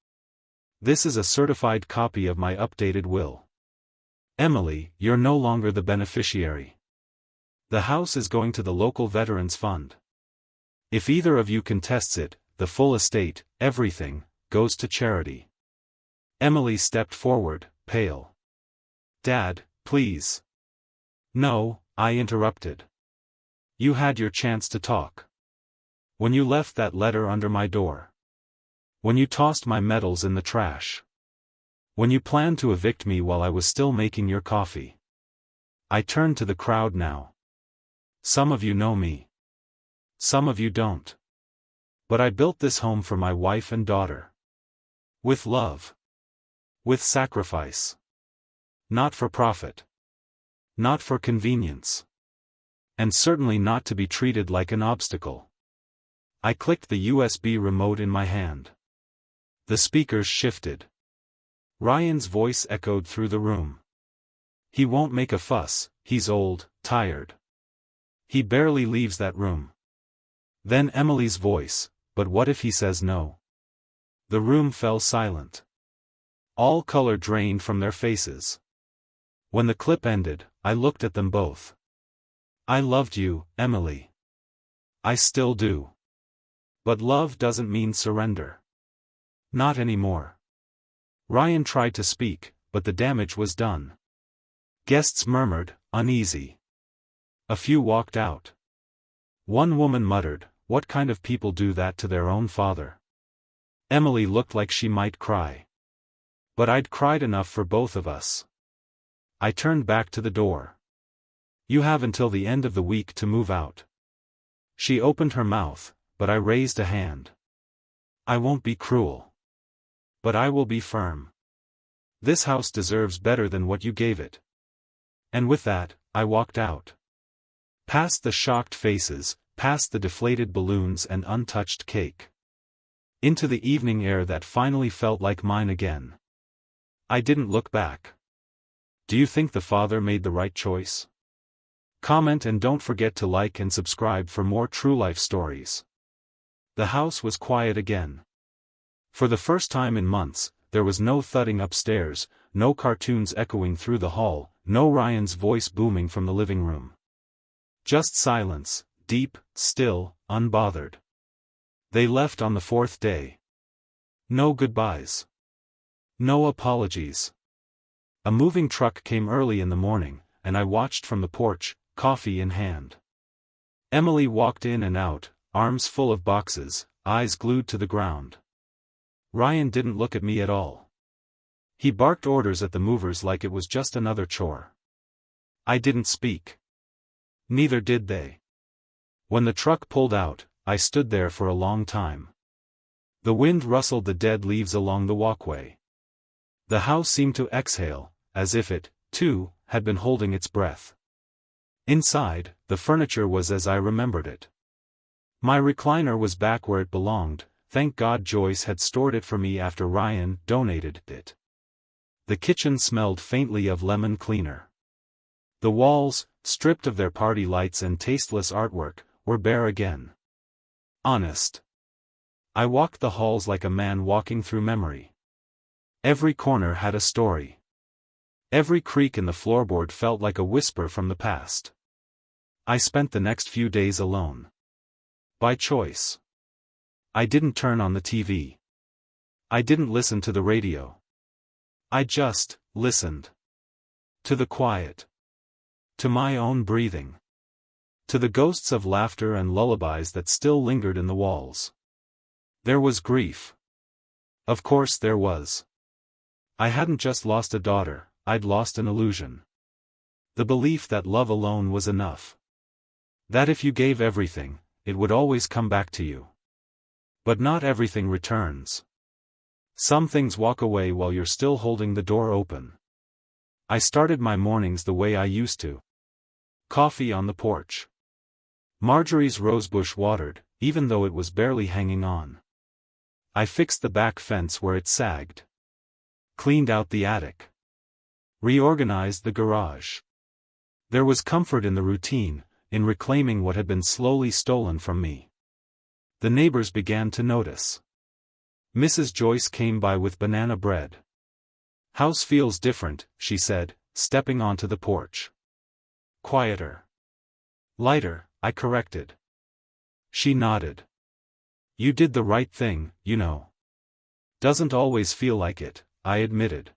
"This is a certified copy of my updated will. Emily, you're no longer the beneficiary. The house is going to the local Veterans Fund. If either of you contests it, the full estate, everything, goes to charity." Emily stepped forward, pale. "Dad, please." "No," I interrupted. "You had your chance to talk. When you left that letter under my door. When you tossed my medals in the trash. When you planned to evict me while I was still making your coffee." I turned to the crowd now. "Some of you know me. Some of you don't. But I built this home for my wife and daughter. With love. With sacrifice. Not for profit. Not for convenience. And certainly not to be treated like an obstacle." I clicked the USB remote in my hand. The speakers shifted. Ryan's voice echoed through the room. "He won't make a fuss, he's old, tired. He barely leaves that room." Then Emily's voice, "But what if he says no?" The room fell silent. All color drained from their faces. When the clip ended, I looked at them both. "I loved you, Emily. I still do. But love doesn't mean surrender. Not anymore." Ryan tried to speak, but the damage was done. Guests murmured, uneasy. A few walked out. One woman muttered, "What kind of people do that to their own father?" Emily looked like she might cry. But I'd cried enough for both of us. I turned back to the door. "You have until the end of the week to move out." She opened her mouth, but I raised a hand. "I won't be cruel. But I will be firm. This house deserves better than what you gave it." And with that, I walked out. Past the shocked faces, past the deflated balloons and untouched cake. Into the evening air that finally felt like mine again. I didn't look back. Do you think the father made the right choice? Comment and don't forget to like and subscribe for more true life stories. The house was quiet again. For the first time in months, there was no thudding upstairs, no cartoons echoing through the hall, no Ryan's voice booming from the living room. Just silence, deep, still, unbothered. They left on the fourth day. No goodbyes. No apologies. A moving truck came early in the morning, and I watched from the porch, coffee in hand. Emily walked in and out, arms full of boxes, eyes glued to the ground. Ryan didn't look at me at all. He barked orders at the movers like it was just another chore. I didn't speak. Neither did they. When the truck pulled out, I stood there for a long time. The wind rustled the dead leaves along the walkway. The house seemed to exhale, as if it, too, had been holding its breath. Inside, the furniture was as I remembered it. My recliner was back where it belonged, thank God Joyce had stored it for me after Ryan donated it. The kitchen smelled faintly of lemon cleaner. The walls, stripped of their party lights and tasteless artwork, were bare again. Honest. I walked the halls like a man walking through memory. Every corner had a story. Every creak in the floorboard felt like a whisper from the past. I spent the next few days alone. By choice. I didn't turn on the TV. I didn't listen to the radio. I just listened. To the quiet. To my own breathing. To the ghosts of laughter and lullabies that still lingered in the walls. There was grief. Of course there was. I hadn't just lost a daughter, I'd lost an illusion. The belief that love alone was enough. That if you gave everything, it would always come back to you. But not everything returns. Some things walk away while you're still holding the door open. I started my mornings the way I used to. Coffee on the porch. Marjorie's rosebush watered, even though it was barely hanging on. I fixed the back fence where it sagged. Cleaned out the attic. Reorganized the garage. There was comfort in the routine, in reclaiming what had been slowly stolen from me. The neighbors began to notice. Mrs. Joyce came by with banana bread. "House feels different," she said, stepping onto the porch. "Quieter." "Lighter," I corrected. She nodded. "You did the right thing, you know." "Doesn't always feel like it," I admitted.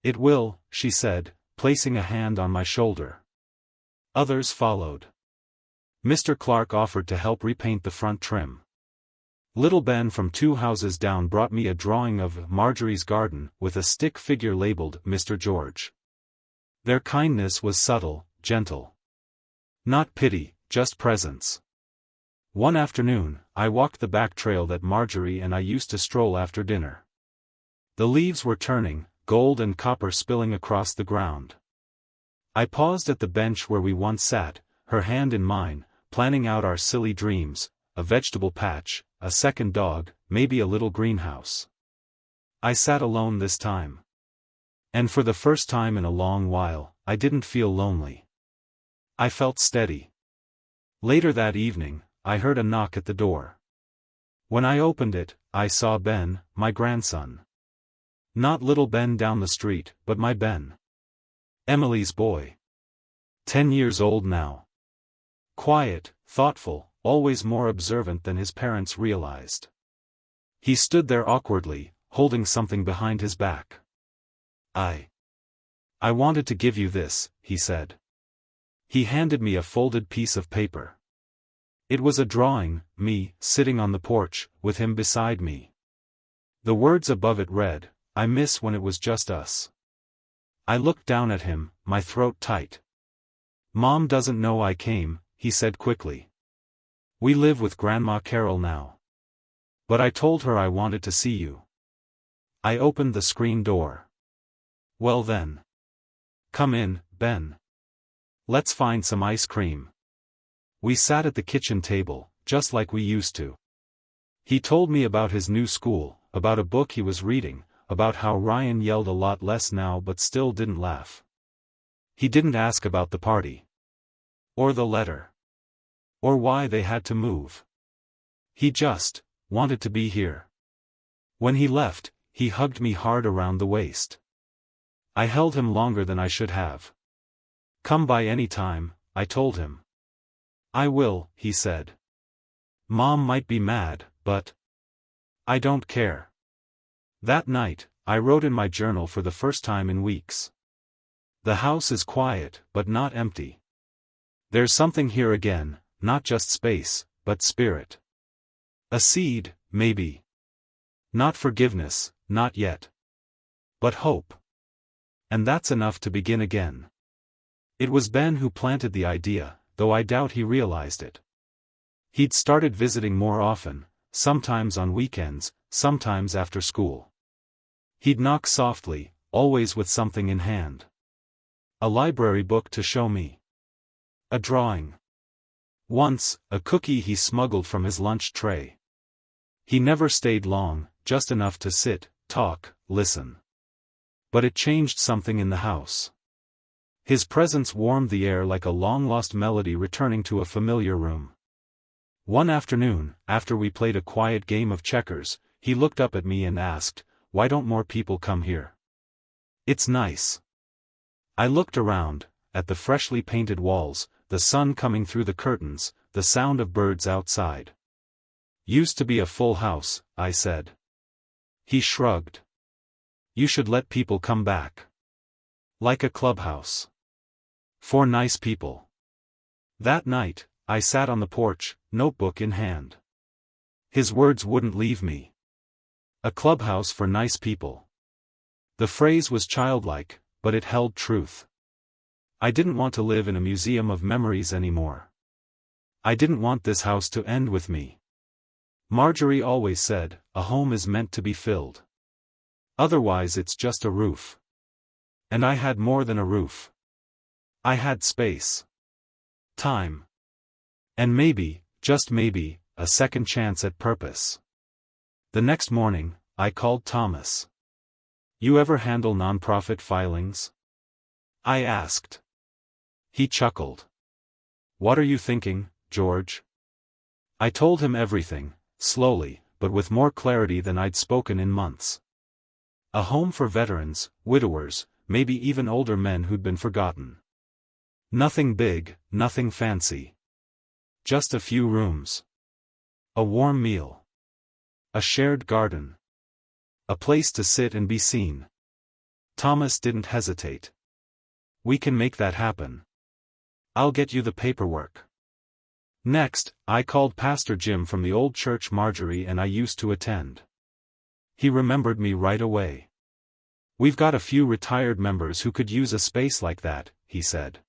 "It will," she said, placing a hand on my shoulder. Others followed. Mr. Clark offered to help repaint the front trim. Little Ben from 2 houses down brought me a drawing of Marjorie's garden with a stick figure labeled Mr. George. Their kindness was subtle, gentle. Not pity, just presence. One afternoon, I walked the back trail that Marjorie and I used to stroll after dinner. The leaves were turning, gold and copper spilling across the ground. I paused at the bench where we once sat, her hand in mine, planning out our silly dreams, a vegetable patch, a second dog, maybe a little greenhouse. I sat alone this time. And for the first time in a long while, I didn't feel lonely. I felt steady. Later that evening, I heard a knock at the door. When I opened it, I saw Ben, my grandson. Not little Ben down the street, but my Ben. Emily's boy. 10 years old now. Quiet, thoughtful, always more observant than his parents realized. He stood there awkwardly, holding something behind his back. I wanted to give you this," he said. He handed me a folded piece of paper. It was a drawing, me, sitting on the porch, with him beside me. The words above it read, "I miss when it was just us." I looked down at him, my throat tight. "Mom doesn't know I came," he said quickly. "We live with Grandma Carol now. But I told her I wanted to see you." I opened the screen door. "Well then. Come in, Ben. Let's find some ice cream." We sat at the kitchen table, just like we used to. He told me about his new school, about a book he was reading, about how Ryan yelled a lot less now but still didn't laugh. He didn't ask about the party. Or the letter. Or why they had to move. He just wanted to be here. When he left, he hugged me hard around the waist. I held him longer than I should have. "Come by any time," I told him. "I will," he said. "Mom might be mad, but I don't care." That night, I wrote in my journal for the first time in weeks. The house is quiet, but not empty. There's something here again, not just space, but spirit. A seed, maybe. Not forgiveness, not yet. But hope. And that's enough to begin again. It was Ben who planted the idea, though I doubt he realized it. He'd started visiting more often, sometimes on weekends, sometimes after school. He'd knock softly, always with something in hand. A library book to show me. A drawing. Once, a cookie he smuggled from his lunch tray. He never stayed long, just enough to sit, talk, listen. But it changed something in the house. His presence warmed the air like a long-lost melody returning to a familiar room. One afternoon, after we played a quiet game of checkers, he looked up at me and asked, "Why don't more people come here? It's nice." I looked around, at the freshly painted walls, the sun coming through the curtains, the sound of birds outside. "Used to be a full house," I said. He shrugged. "You should let people come back. Like a clubhouse. For nice people." That night, I sat on the porch, notebook in hand. His words wouldn't leave me. A clubhouse for nice people. The phrase was childlike, but it held truth. I didn't want to live in a museum of memories anymore. I didn't want this house to end with me. Marjorie always said, a home is meant to be filled. Otherwise it's just a roof. And I had more than a roof. I had space. Time. And maybe, just maybe, a second chance at purpose. The next morning, I called Thomas. "You ever handle nonprofit filings?" I asked. He chuckled. "What are you thinking, George?" I told him everything, slowly, but with more clarity than I'd spoken in months. A home for veterans, widowers, maybe even older men who'd been forgotten. Nothing big, nothing fancy. Just a few rooms. A warm meal. A shared garden. A place to sit and be seen. Thomas didn't hesitate. "We can make that happen. I'll get you the paperwork." Next, I called Pastor Jim from the old church Marjorie and I used to attend. He remembered me right away. "We've got a few retired members who could use a space like that," he said.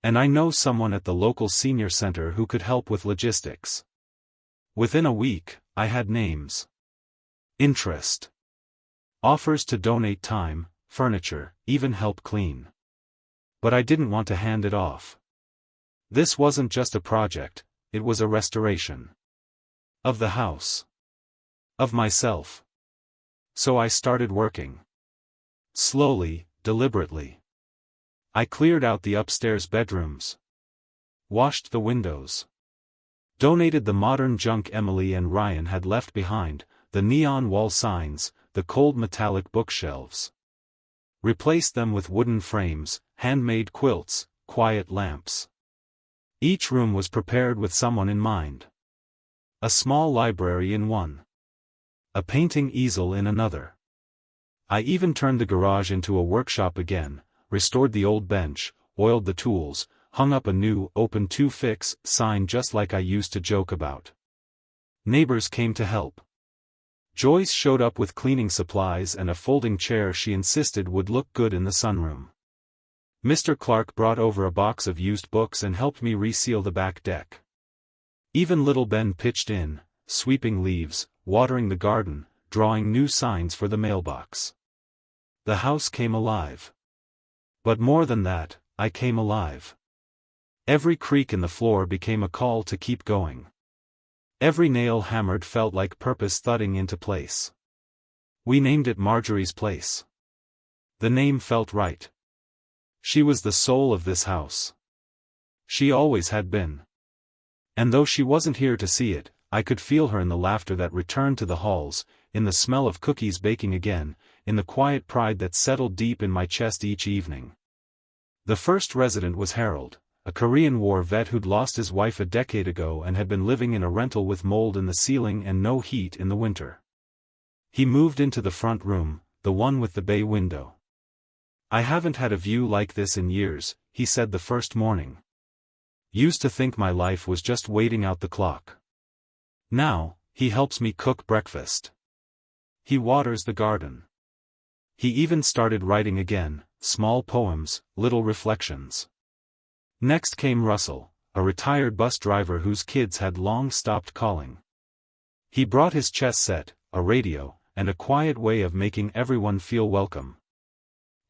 "And I know someone at the local senior center who could help with logistics." Within a week, I had names. Interest. Offers to donate time, furniture, even help clean. But I didn't want to hand it off. This wasn't just a project, it was a restoration. Of the house. Of myself. So I started working. Slowly, deliberately. I cleared out the upstairs bedrooms. Washed the windows. Donated the modern junk Emily and Ryan had left behind, the neon wall signs, the cold metallic bookshelves. Replaced them with wooden frames, handmade quilts, quiet lamps. Each room was prepared with someone in mind. A small library in one. A painting easel in another. I even turned the garage into a workshop again, restored the old bench, oiled the tools, hung up a new "Open to Fix" sign just like I used to joke about. Neighbors came to help. Joyce showed up with cleaning supplies and a folding chair she insisted would look good in the sunroom. Mr. Clark brought over a box of used books and helped me reseal the back deck. Even little Ben pitched in, sweeping leaves, watering the garden, drawing new signs for the mailbox. The house came alive. But more than that, I came alive. Every creak in the floor became a call to keep going. Every nail hammered felt like purpose thudding into place. We named it Marjorie's Place. The name felt right. She was the soul of this house. She always had been. And though she wasn't here to see it, I could feel her in the laughter that returned to the halls, in the smell of cookies baking again, in the quiet pride that settled deep in my chest each evening. The first resident was Harold, a Korean War vet who'd lost his wife a decade ago and had been living in a rental with mold in the ceiling and no heat in the winter. He moved into the front room, the one with the bay window. "I haven't had a view like this in years," he said the first morning. "Used to think my life was just waiting out the clock. Now, he helps me cook breakfast. He waters the garden. He even started writing again, small poems, little reflections." Next came Russell, a retired bus driver whose kids had long stopped calling. He brought his chess set, a radio, and a quiet way of making everyone feel welcome.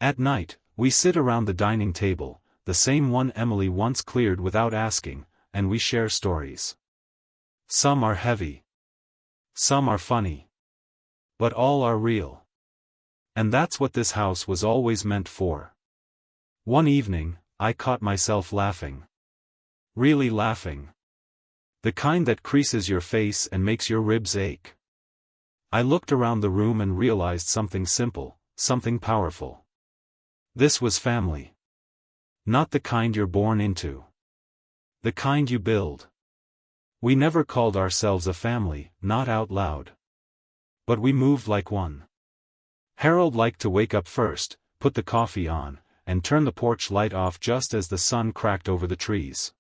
At night, we sit around the dining table, the same one Emily once cleared without asking, and we share stories. Some are heavy. Some are funny. But all are real. And that's what this house was always meant for. One evening, I caught myself laughing. Really laughing. The kind that creases your face and makes your ribs ache. I looked around the room and realized something simple, something powerful. This was family. Not the kind you're born into. The kind you build. We never called ourselves a family, not out loud. But we moved like one. Harold liked to wake up first, put the coffee on, and turn the porch light off just as the sun cracked over the trees.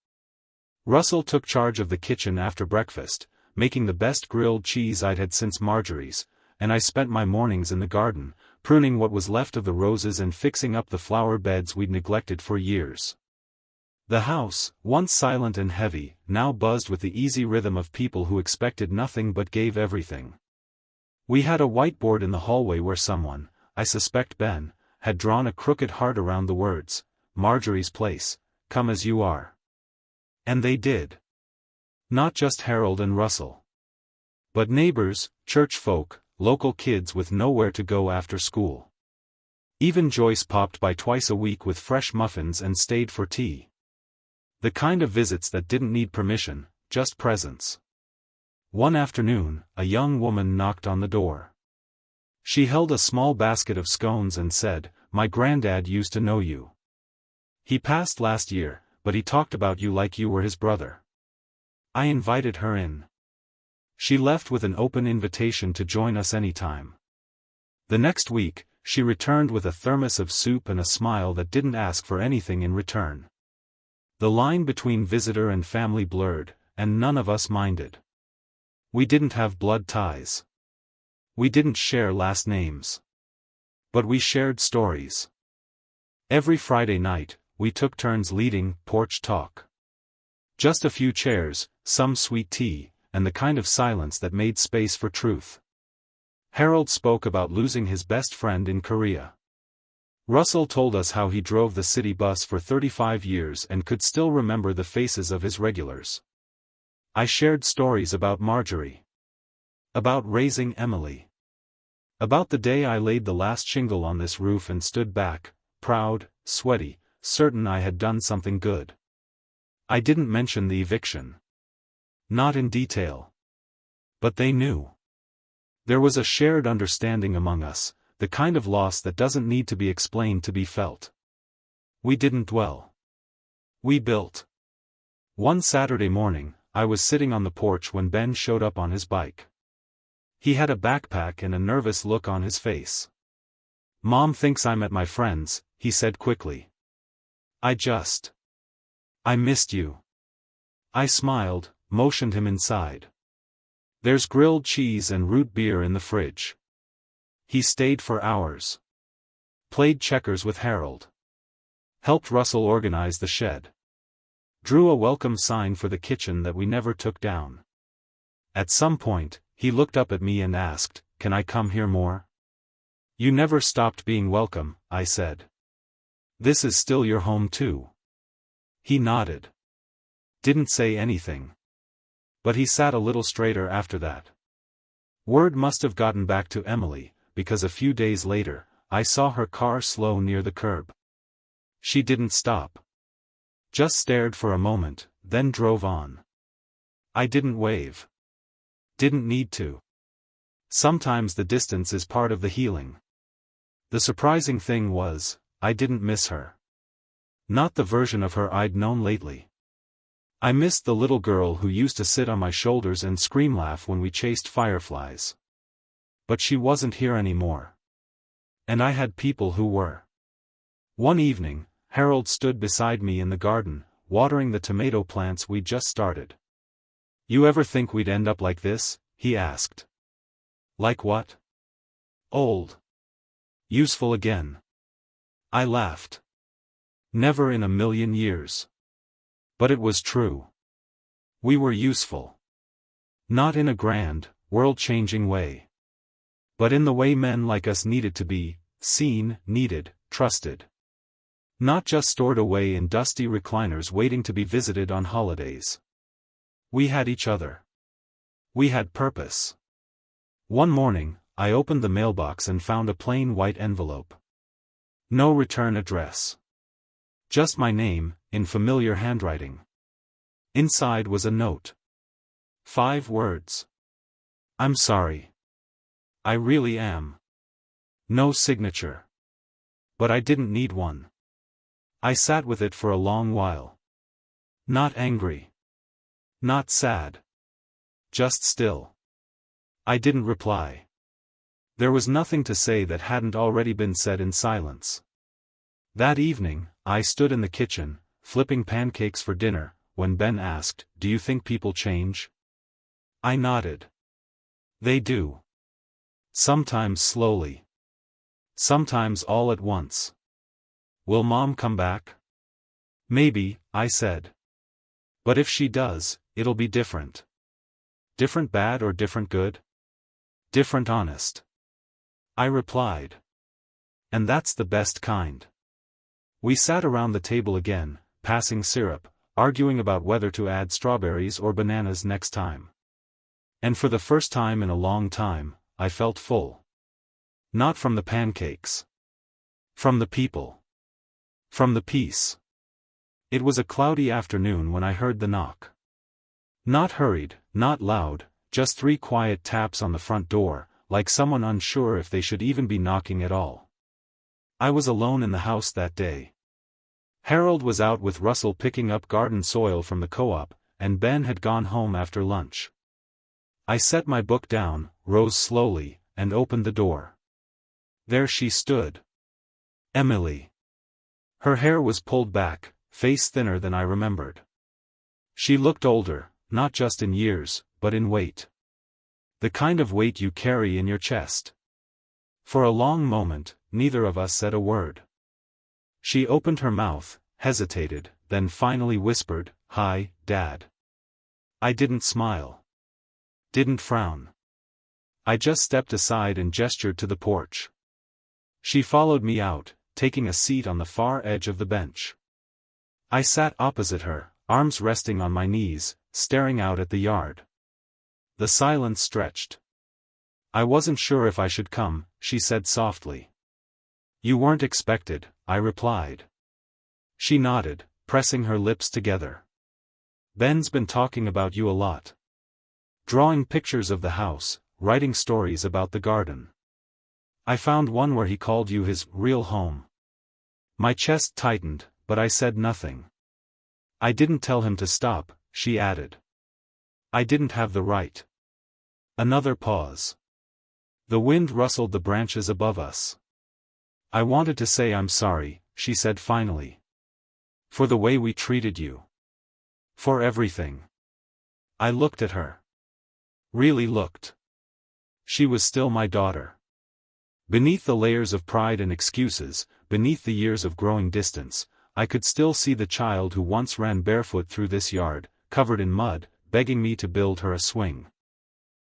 Russell took charge of the kitchen after breakfast, making the best grilled cheese I'd had since Marjorie's, and I spent my mornings in the garden, pruning what was left of the roses and fixing up the flower beds we'd neglected for years. The house, once silent and heavy, now buzzed with the easy rhythm of people who expected nothing but gave everything. We had a whiteboard in the hallway where someone, I suspect Ben, had drawn a crooked heart around the words, "Marjorie's Place, come as you are." And they did. Not just Harold and Russell. But neighbors, church folk, local kids with nowhere to go after school. Even Joyce popped by twice a week with fresh muffins and stayed for tea. The kind of visits that didn't need permission, just presence. One afternoon, a young woman knocked on the door. She held a small basket of scones and said, "My granddad used to know you. He passed last year, but he talked about you like you were his brother." I invited her in. She left with an open invitation to join us anytime. The next week, she returned with a thermos of soup and a smile that didn't ask for anything in return. The line between visitor and family blurred, and none of us minded. We didn't have blood ties. We didn't share last names. But we shared stories. Every Friday night, we took turns leading porch talk. Just a few chairs, some sweet tea, and the kind of silence that made space for truth. Harold spoke about losing his best friend in Korea. Russell told us how he drove the city bus for 35 years and could still remember the faces of his regulars. I shared stories about Marjorie. About raising Emily. About the day I laid the last shingle on this roof and stood back, proud, sweaty, certain I had done something good. I didn't mention the eviction. Not in detail. But they knew. There was a shared understanding among us, the kind of loss that doesn't need to be explained to be felt. We didn't dwell. We built. One Saturday morning, I was sitting on the porch when Ben showed up on his bike. He had a backpack and a nervous look on his face. "Mom thinks I'm at my friend's," he said quickly. I missed you." I smiled, motioned him inside. "There's grilled cheese and root beer in the fridge." He stayed for hours. Played checkers with Harold. Helped Russell organize the shed. Drew a welcome sign for the kitchen that we never took down. At some point, he looked up at me and asked, "Can I come here more?" "You never stopped being welcome," I said. "This is still your home too." He nodded. Didn't say anything. But he sat a little straighter after that. Word must have gotten back to Emily, because a few days later, I saw her car slow near the curb. She didn't stop. Just stared for a moment, then drove on. I didn't wave. Didn't need to. Sometimes the distance is part of the healing. The surprising thing was, I didn't miss her. Not the version of her I'd known lately. I missed the little girl who used to sit on my shoulders and scream laugh when we chased fireflies. But she wasn't here anymore. And I had people who were. One evening, Harold stood beside me in the garden, watering the tomato plants we'd just started. "You ever think we'd end up like this?" he asked. "Like what?" "Old. Useful again." I laughed. Never in a million years. But it was true. We were useful. Not in a grand, world-changing way. But in the way men like us needed to be, seen, needed, trusted. Not just stored away in dusty recliners waiting to be visited on holidays. We had each other. We had purpose. One morning, I opened the mailbox and found a plain white envelope. No return address. Just my name, in familiar handwriting. Inside was a note. 5 words. I'm sorry. I really am. No signature. But I didn't need one. I sat with it for a long while. Not angry. Not sad. Just still. I didn't reply. There was nothing to say that hadn't already been said in silence. That evening, I stood in the kitchen, flipping pancakes for dinner, when Ben asked, "Do you think people change?" I nodded. They do. Sometimes slowly. Sometimes all at once. Will Mom come back? Maybe, I said. But if she does, it'll be different. Different bad or different good? Different honest. I replied. And that's the best kind. We sat around the table again, passing syrup, arguing about whether to add strawberries or bananas next time. And for the first time in a long time, I felt full. Not from the pancakes. From the people. From the peace. It was a cloudy afternoon when I heard the knock. Not hurried, not loud, just 3 quiet taps on the front door, like someone unsure if they should even be knocking at all. I was alone in the house that day. Harold was out with Russell picking up garden soil from the co-op, and Ben had gone home after lunch. I set my book down, rose slowly, and opened the door. There she stood. Emily. Her hair was pulled back, face thinner than I remembered. She looked older, not just in years, but in weight. The kind of weight you carry in your chest. For a long moment, neither of us said a word. She opened her mouth, hesitated, then finally whispered, "Hi, Dad." I didn't smile. Didn't frown. I just stepped aside and gestured to the porch. She followed me out, taking a seat on the far edge of the bench. I sat opposite her, arms resting on my knees, staring out at the yard. The silence stretched. "I wasn't sure if I should come," she said softly. "You weren't expected," I replied. She nodded, pressing her lips together. "Ben's been talking about you a lot. Drawing pictures of the house, writing stories about the garden. I found one where he called you his real home." My chest tightened, but I said nothing. "I didn't tell him to stop," she added. "I didn't have the right." Another pause. The wind rustled the branches above us. "I wanted to say I'm sorry," she said finally. "For the way we treated you. For everything." I looked at her. Really looked. She was still my daughter. Beneath the layers of pride and excuses, beneath the years of growing distance, I could still see the child who once ran barefoot through this yard, covered in mud, begging me to build her a swing.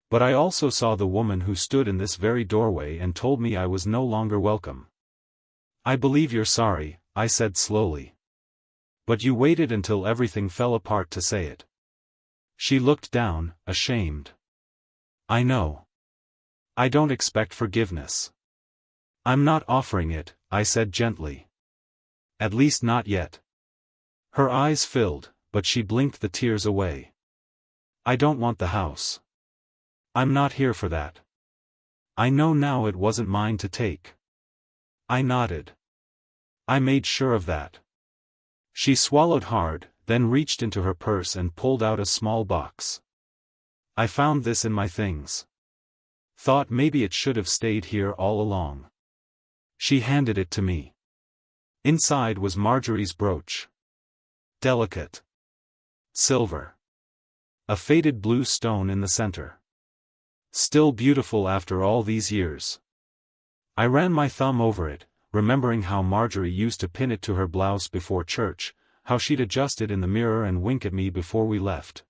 But I also saw the woman who stood in this very doorway and told me I was no longer welcome. "I believe you're sorry," I said slowly. "But you waited until everything fell apart to say it." She looked down, ashamed. "I know. I don't expect forgiveness. I'm not offering it," I said gently. "At least not yet." Her eyes filled, but she blinked the tears away. "I don't want the house. I'm not here for that. I know now it wasn't mine to take." I nodded. "I made sure of that." She swallowed hard, then reached into her purse and pulled out a small box. "I found this in my things. Thought maybe it should have stayed here all along." She handed it to me. Inside was Marjorie's brooch. Delicate. Silver. A faded blue stone in the center. Still beautiful after all these years. I ran my thumb over it, remembering how Marjorie used to pin it to her blouse before church, how she'd adjust it in the mirror and wink at me before we left.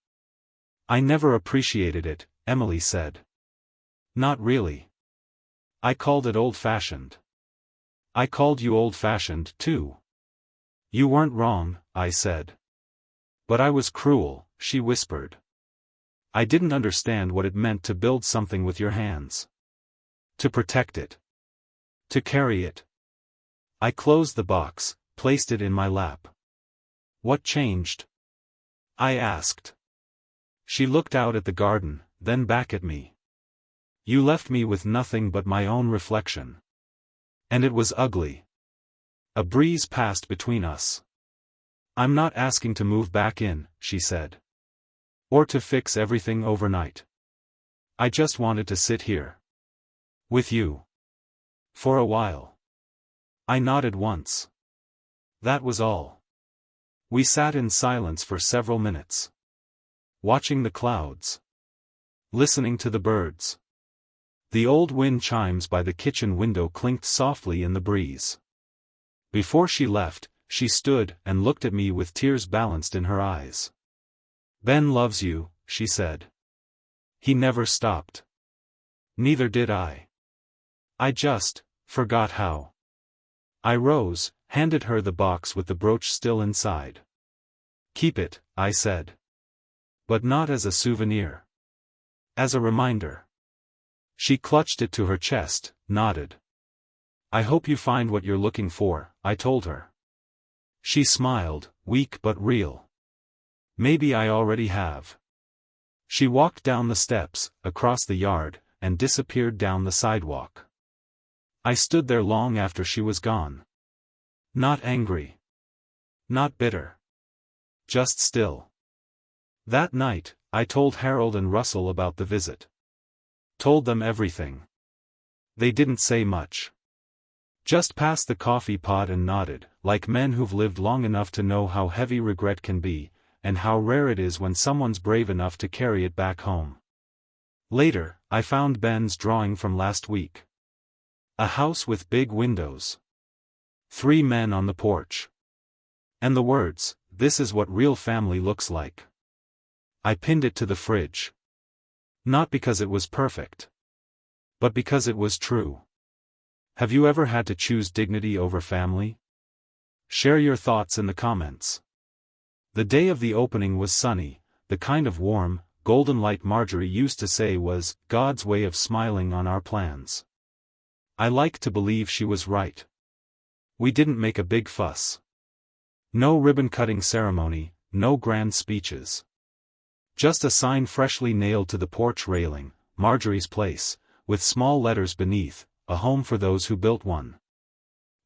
"I never appreciated it," Emily said. "Not really. I called it old-fashioned." "I called you old-fashioned, too." "You weren't wrong," I said. "But I was cruel," she whispered. "I didn't understand what it meant to build something with your hands. To protect it. To carry it." I closed the box, placed it in my lap. "What changed?" I asked. She looked out at the garden, then back at me. You left me with nothing but my own reflection. And it was ugly. A breeze passed between us. I'm not asking to move back in, she said. Or to fix everything overnight. I just wanted to sit here. With you. For a while. I nodded once. That was all. We sat in silence for several minutes. Watching the clouds. Listening to the birds. The old wind chimes by the kitchen window clinked softly in the breeze. Before she left, she stood and looked at me with tears balanced in her eyes. Ben loves you, she said. He never stopped. Neither did I. I just forgot how. I rose, handed her the box with the brooch still inside. Keep it, I said. But not as a souvenir. As a reminder. She clutched it to her chest, nodded. I hope you find what you're looking for, I told her. She smiled, weak but real. Maybe I already have. She walked down the steps, across the yard, and disappeared down the sidewalk. I stood there long after she was gone. Not angry. Not bitter. Just still. That night, I told Harold and Russell about the visit. Told them everything. They didn't say much. Just passed the coffee pot and nodded, like men who've lived long enough to know how heavy regret can be, and how rare it is when someone's brave enough to carry it back home. Later, I found Ben's drawing from last week. A house with big windows. 3 men on the porch. And the words, "This is what real family looks like." I pinned it to the fridge. Not because it was perfect. But because it was true. Have you ever had to choose dignity over family? Share your thoughts in the comments. The day of the opening was sunny, the kind of warm, golden light Marjorie used to say was God's way of smiling on our plans. I like to believe she was right. We didn't make a big fuss. No ribbon-cutting ceremony, no grand speeches. Just a sign freshly nailed to the porch railing, Marjorie's place, with small letters beneath, a home for those who built one.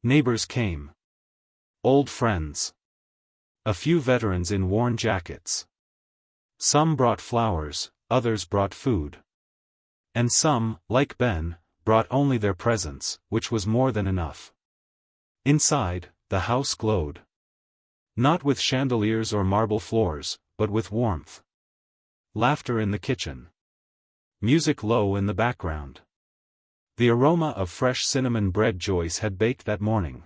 Neighbors came. Old friends. A few veterans in worn jackets. Some brought flowers, others brought food. And some, like Ben, brought only their presence, which was more than enough. Inside, the house glowed. Not with chandeliers or marble floors, but with warmth. Laughter in the kitchen. Music low in the background. The aroma of fresh cinnamon bread Joyce had baked that morning.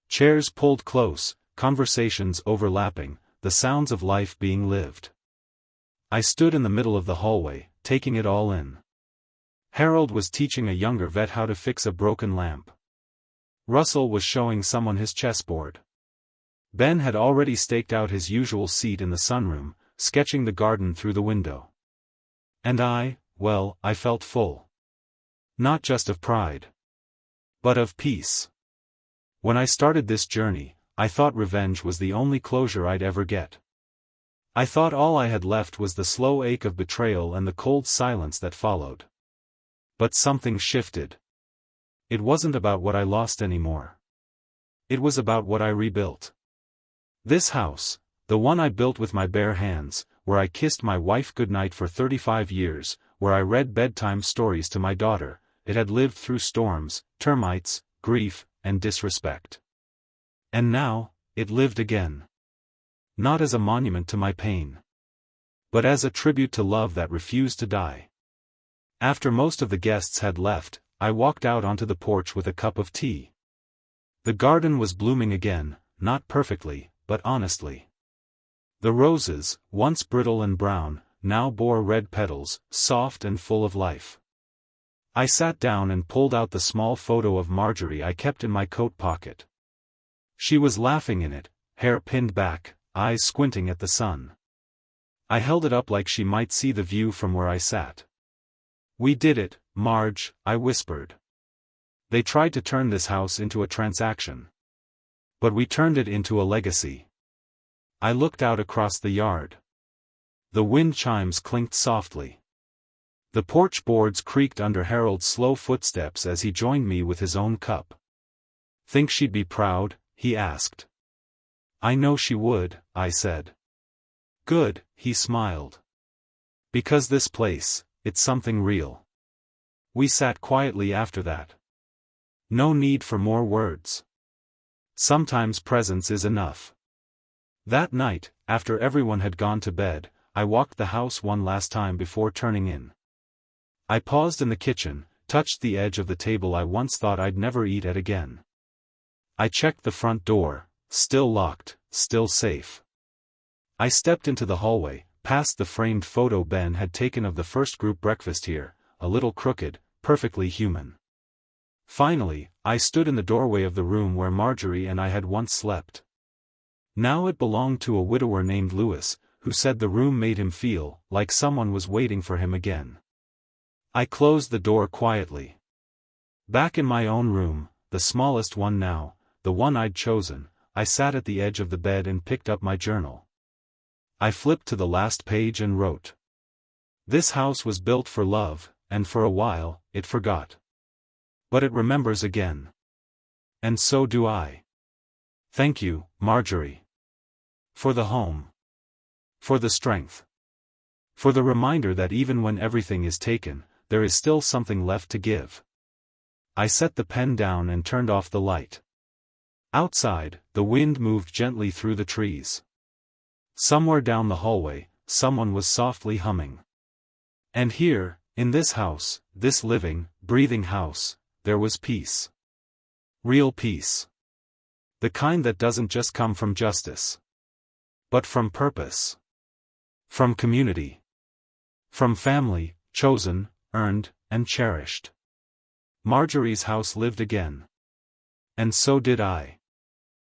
Chairs pulled close, conversations overlapping, the sounds of life being lived. I stood in the middle of the hallway, taking it all in. Harold was teaching a younger vet how to fix a broken lamp. Russell was showing someone his chessboard. Ben had already staked out his usual seat in the sunroom, sketching the garden through the window. And I felt full. Not just of pride. But of peace. When I started this journey, I thought revenge was the only closure I'd ever get. I thought all I had left was the slow ache of betrayal and the cold silence that followed. But something shifted. It wasn't about what I lost anymore. It was about what I rebuilt. This house, the one I built with my bare hands, where I kissed my wife goodnight for 35 years, where I read bedtime stories to my daughter, it had lived through storms, termites, grief, and disrespect. And now, it lived again. Not as a monument to my pain. But as a tribute to love that refused to die. After most of the guests had left, I walked out onto the porch with a cup of tea. The garden was blooming again, not perfectly, but honestly. The roses, once brittle and brown, now bore red petals, soft and full of life. I sat down and pulled out the small photo of Marjorie I kept in my coat pocket. She was laughing in it, hair pinned back, eyes squinting at the sun. I held it up like she might see the view from where I sat. "We did it, Marge," I whispered. "They tried to turn this house into a transaction. But we turned it into a legacy." I looked out across the yard. The wind chimes clinked softly. The porch boards creaked under Harold's slow footsteps as he joined me with his own cup. "Think she'd be proud?" he asked. "I know she would," I said. "Good," he smiled. "Because this place, it's something real." We sat quietly after that. No need for more words. Sometimes presence is enough. That night, after everyone had gone to bed, I walked the house one last time before turning in. I paused in the kitchen, touched the edge of the table I once thought I'd never eat at again. I checked the front door, still locked, still safe. I stepped into the hallway, past the framed photo Ben had taken of the first group breakfast here, a little crooked, perfectly human. Finally, I stood in the doorway of the room where Marjorie and I had once slept. Now it belonged to a widower named Lewis, who said the room made him feel like someone was waiting for him again. I closed the door quietly. Back in my own room, the smallest one now, the one I'd chosen, I sat at the edge of the bed and picked up my journal. I flipped to the last page and wrote. "This house was built for love, and for a while, it forgot. But it remembers again. And so do I. Thank you, Marjorie. For the home. For the strength. For the reminder that even when everything is taken, there is still something left to give." I set the pen down and turned off the light. Outside, the wind moved gently through the trees. Somewhere down the hallway, someone was softly humming. And here, in this house, this living, breathing house, there was peace. Real peace. The kind that doesn't just come from justice. But from purpose. From community. From family, chosen, earned, and cherished. Marjorie's house lived again. And so did I.